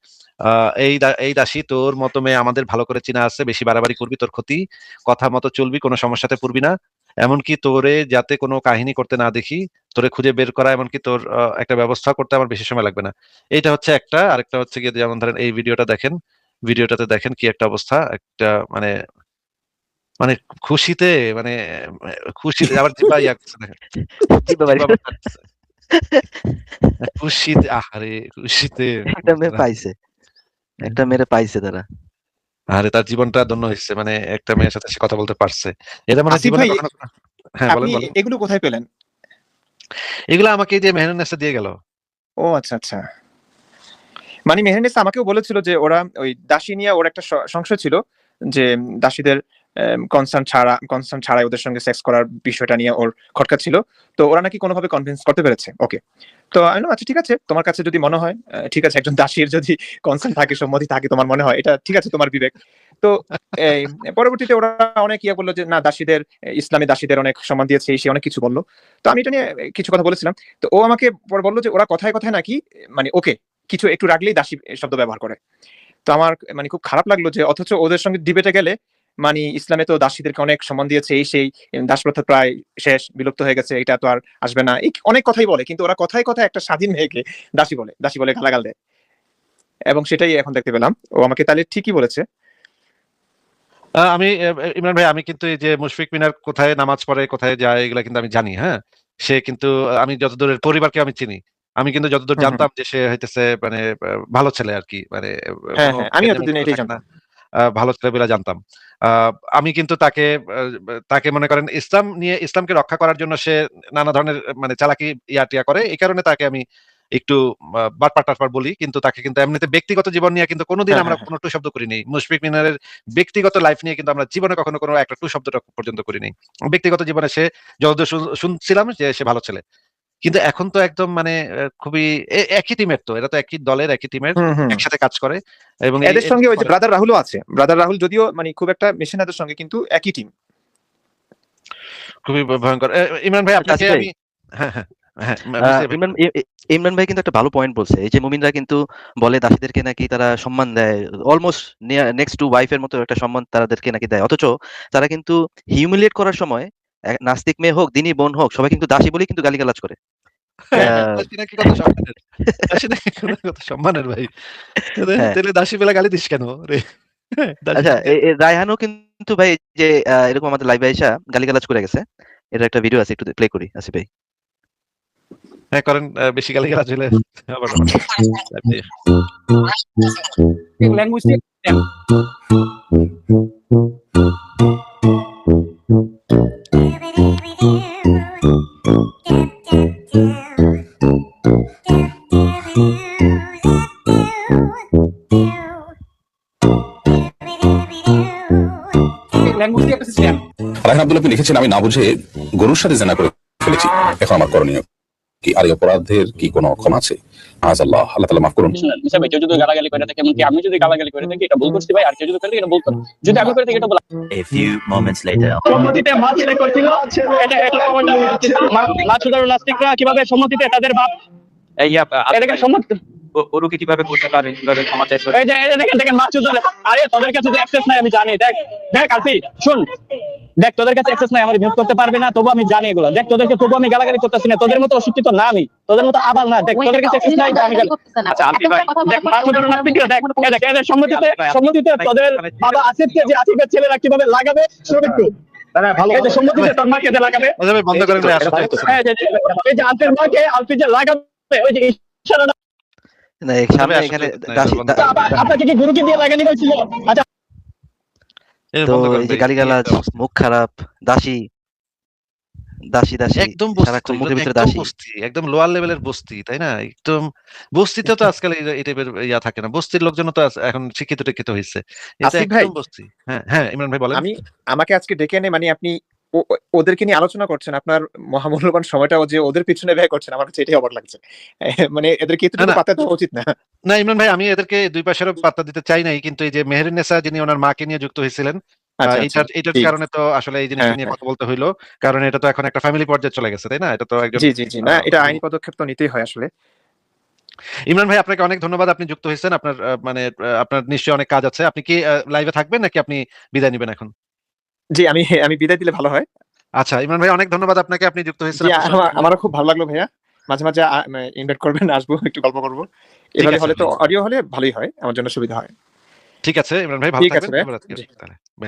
A: এই দাসী তোর মতো মেয়ে আমাদের ভালো করে চিনা আছে, বেশি বাড়াবাড়ি করবি তোর ক্ষতি, কথা মতো চলবি, কোনো সমস্যাতে পড়বি না, এমনকি তোরে যাতে কোনো কাহিনী করতে না দেখি, তোরে খুঁজে বের করা, এমনকি তোর একটা ব্যবস্থা করতে আমার বেশি সময় লাগবে না। এইটা হচ্ছে একটা। আরেকটা হচ্ছে গিয়ে যেমন ধরেন এই ভিডিওটা দেখেন, ভিডিওটাতে দেখেন কি একটা অবস্থা, একটা মানে মানে খুশিতে মানে খুশিতে আবার জিব্বা ইয়া করছে দেখেন,
D: জিব্বা বাড়ি
A: জিব্বা কাটছে। খুশিতে আহারে খুশিতে
D: একটা মেয়ে পাইছে, একটা মেয়েরে পাইছে তারা।
A: আরে তার জীবনটা ধন্য হয়েছে, মানে একটা মেয়ের সাথে সে কথা বলতে পারছে। এটা মানে
I: আসিফ
A: জীবনে
I: ভাই,
A: কখনো হ্যাঁ
I: আপনি
A: বলেন বলেন।
I: এগুলো কোথায় পেলেন?
A: এগুলো আমাকে এই যে মেহরান দিয়ে গেল।
I: ও আচ্ছা আচ্ছা। মানে মেহেরনেসা আমাকেও বলেছিল যে ওরা ওই দাসী নিয়ে ওর একটা সংশয় ছিল, যে দাসীদের কনসার্ন ছাড়াই ওদের সঙ্গে সেক্স করার বিষয়টা নিয়ে ওর খটকা ছিল। তো ওরা নাকি কোনোভাবে কনভিন্স করতে পেরেছে ওকে। তো আমি বললাম, আচ্ছা ঠিক আছে, তোমার কাছে যদি মনে হয় ঠিক আছে, একজন দাসীর যদি কনসার্ন থাকে, সম্মতি থাকে, তোমার মনে হয় এটা ঠিক আছে, তোমার বিবেক। তো এই পরবর্তীতে ওরা অনেক ইয়ে বললো যে না, দাসীদের ইসলামী দাসীদের অনেক সম্মান দিয়েছে, সে অনেক কিছু বললো। তো আমি এটা নিয়ে কিছু কথা বলেছিলাম। তো ও আমাকে পরে বললো যে ওরা কথায় কথায় নাকি মানে ওকে কিছু একটু রাখলেই দাসী শব্দ ব্যবহার করে। তো আমার মানে খুব খারাপ লাগলো যে অথচ ওদের সঙ্গে ডিবেটে গেলে মানে ইসলামে তো দাসীদেরকে অনেক সম্মান দিয়েছে, এই সেই দাস প্রথা প্রায় শেষ, বিলুপ্ত হয়ে গেছে, এটা তো আর আসবে না, এই অনেক কথাই বলে, কিন্তু ওরা কথায় কথায় একটা স্বাধীন মেয়েকে দাসী বলে গালাগাল দেয়। এবং সেটাই এখন দেখতে পেলাম, ও আমাকে তাহলে ঠিকই বলেছে।
A: আমি ইমরান ভাই, আমি কিন্তু এই যে মুশফিক মিনার কোথায় নামাজ পড়ে, কোথায় যায়, এগুলা কিন্তু আমি জানি। হ্যাঁ, সে কিন্তু আমি যতদূর পরিবারকে আমি চিনি, আমি কিন্তু যতদূর জানতাম যে সে হইতেছে মানে ভালো ছেলে আর কি, মানে
I: হ্যাঁ
A: কোনো
I: হ্যাঁ, আমি এতদিন এটাই
A: থাকে না,
I: জানতাম।
A: ভালো ছেলে বলে জানতাম। আমি কিন্তু তাকে মনে করেন ইসলামকে রক্ষা করার জন্য সে নানা ধরনের মানে চালাকি টিয়া করে, এই কারণে তাকে আমি একটু বাটপার টাটপার বলি, কিন্তু তাকে কিন্তু এমনিতে ব্যক্তিগত জীবন নিয়ে কিন্তু কোনোদিন
I: হ্যাঁ
A: আমরা
I: হ্যাঁ
A: কোনো টু শব্দ করিনি। মুশফিক মিনারের ব্যক্তিগত লাইফ নিয়ে কিন্তু আমরা জীবনে কখনো কোনো একটা টু শব্দটা পর্যন্ত করিনি। ব্যক্তিগত জীবনে সে যতদূর শুনছিলাম যে সে ভালো ছেলে, কিন্তু এখন তো একদম মানে খুবই একই টিমের, তো এরা তো একই দলের একই টিমের,
I: হুম হুম।
A: একসাথে কাজ করে এবং
I: এদের সঙ্গে ওই যে ব্রাদার রাহুলও আছে, ব্রাদার রাহুল যদিও মানে খুব একটা মেশে না এদের সঙ্গে, কিন্তু একই টিম।
A: খুবই ভয়ঙ্কর। ইমরান ভাই আপনাকে
D: আসিফ ভাই,
A: আমি হ্যাঁ হ্যাঁ হ্যাঁ বুঝতে ভাই
D: ইমরান ভাই কিন্তু একটা ভালো পয়েন্ট বলছে। এই যে মুমিনরা কিন্তু বলে দাসীদেরকে নাকি তারা সম্মান দেয়, অলমোস্ট নেক্সট টু ওয়াইফের মতো একটা সম্মান তাদেরকে নাকি দেয়, অথচ তারা কিন্তু হিউমিলিয়েট করার সময় নাস্তিক মেয়ে হোক, দিনী বোন হোক, সবাই কিন্তু দাসী বলেই কিন্তু গালিগালাজ করে।
A: দাসী নাকি কত সম্মানের, দাসী নাকি কত সম্মানের ভাই,
D: হ্যাঁ,
A: তাহলে দাসী বেলা গালি দিস কেন রে? দাসী
D: আচ্ছা,
A: থেকে
D: রায়হানও কিন্তু ভাই যে এরকম আমাদের লাইভে আইসা গালিগালাজ করে গেছে। এটা একটা ভিডিও আছে, একটু প্লে করি আসিফ ভাই।
A: হ্যাঁ করেন, বেশি গালি গালাজ হলে আবার
E: ল্যাঙ্গুয়েজ ল্যাঙ্গুয়েজ একটা সিস্টেম।
J: রায়হান আব্দুল্লাহ লিখেছেন, আমি না বুঝে গরুর সাথে জেনা করে ফেলেছি, এখন আমার করণীয় কি? আর এই অপরাধের কি কোনো ক্ষমা আছে? আল্লাহ তাআলা মাফ করুন।
K: ভাই কেউ যদি গালাগালি করে থাকে, এমনকি আমি যদি গালাগালি করে থাকি, এটা ভুল করছি ভাই, আর কেউ যদি করে থাকে এটা ভুল করে, যদি আমি করে থাকি এটা বলা।
L: A few moments later.
K: সম্মতিতে মাছ সিলেক্ট করছিল, মাছুদার নাস্তিকরা কিভাবে সম্মতিতে তাদের বাপ এটাকে সম্মতি
L: ওরুকে কিভাবে করতে পারে, কিভাবে ক্ষমা চাইছে?
K: এই যে দেখেন মাছুদার, আরে তোদের কাছে তো অ্যাক্সেস নাই আমি জানি, দেখ আলফি শুন, দেখ তোদের কাছে অ্যাক্সেস নাই, আমার বিহেভ করতে পারবে না, তবু আমি জানি এগুলো, দেখ তোদেরকে তবু আমি গালাগালি করতেছি না, তোদের মতো অশিক্ষিত না আমি, তোদের মতো আবাল না, দেখ তোদের কাছে অ্যাক্সেস নাই, আমি
L: আচ্ছা আলফি ভাই,
K: দেখ মাছুদার নাস্তিকরা দেখ এদের সম্মতিতে তোদের বাবা আসিফকে, যে আসিফের ছেলেরা কিভাবে লাগাবে শুরু ভালো, এই যে সম্মতিতে তোর মাকে যে লাগাবে,
A: বন্ধ করেন ভাই, আসলে
K: হ্যাঁ এই যে আলফির মাকে আলফি যে লাগাবে, ওই যে ইশারাটা
D: না, সামনে এখানে
K: আপনাকে কি গুরুকে দিয়ে লাগানি হয়েছিল? আচ্ছা,
D: তো এই যে গালিগালাজ, মুখ খারাপ, দাসী
A: একদম
D: সারাক্ষণ মুখের ভিতরে দাসী।
A: বস্তি, একদম লোয়ার লেভেলের বস্তি, তাই না? একদম বস্তিতে তো আজকাল এই টাইপের ইয়া থাকে না, বস্তির লোকজন তো এখন শিক্ষিত টিক্ষিত হয়েছে, এটা
I: আসিফ ভাই,
A: একদম বস্তি। হ্যাঁ হ্যাঁ ইমরান ভাই বলেন।
I: আমাকে আজকে ডেকে এনে মানে আপনি ওদেরকে নিয়ে আলোচনা করছেন, আপনার মহামূল্যবান সময়টা যে ওদের পিছনে ব্যয় করছেন, আমার কাছে এটাই অবাক লাগছে। মানে এদেরকে এতটুকু পাত্তা দেওয়া উচিত না।
A: না ইমরান ভাই, আমি এদেরকে দুই পাশেরও পাত্তা দিতে চাই নাই, কিন্তু এই যে মেহেরুন্নেসা যিনি ওনার মাকে নিয়ে যুক্ত হয়েছিলেন, এটার কারণে তো আসলে এই জিনিসটা নিয়ে কথা বলতে হইলো, কারণ এটা তো এখন একটা ফ্যামিলি পর্যায়ে চলে গেছে, তাই না? এটা তো একজন
I: জি না, এটা আইনি পদক্ষেপ তো নিতেই হয় আসলে।
A: ইমরান ভাই আপনাকে অনেক ধন্যবাদ, আপনি যুক্ত হয়েছেন। আপনার মানে আপনার নিশ্চয়ই অনেক কাজ আছে। আপনি কি লাইভে থাকবেন নাকি আপনি বিদায় নেবেন এখন?
I: জি, আমি বিদায় দিলে ভালো হয়।
A: আচ্ছা ইমরান ভাই অনেক ধন্যবাদ আপনাকে, আপনি যুক্ত হয়েছেন।
I: জি,
A: আপনার সঙ্গে-
I: আমারও খুব ভালো লাগলো ভাইয়া। মাঝে মাঝে ইনভাইট করবেন, আসবো, একটু গল্প করবো।
A: ঠিক
I: এভাবে
A: আছে
I: হলে তো
A: ভাই।
I: অডিও হলে ভালোই হয়, আমার জন্য সুবিধা হয়।
A: ঠিক আছে ইমরান ভাই, ভালো
I: ঠিক আছে
A: থাকবেন।
I: ভাইয়া।
A: শুভরাত্রি।
I: জি।
A: তাহলে বাই।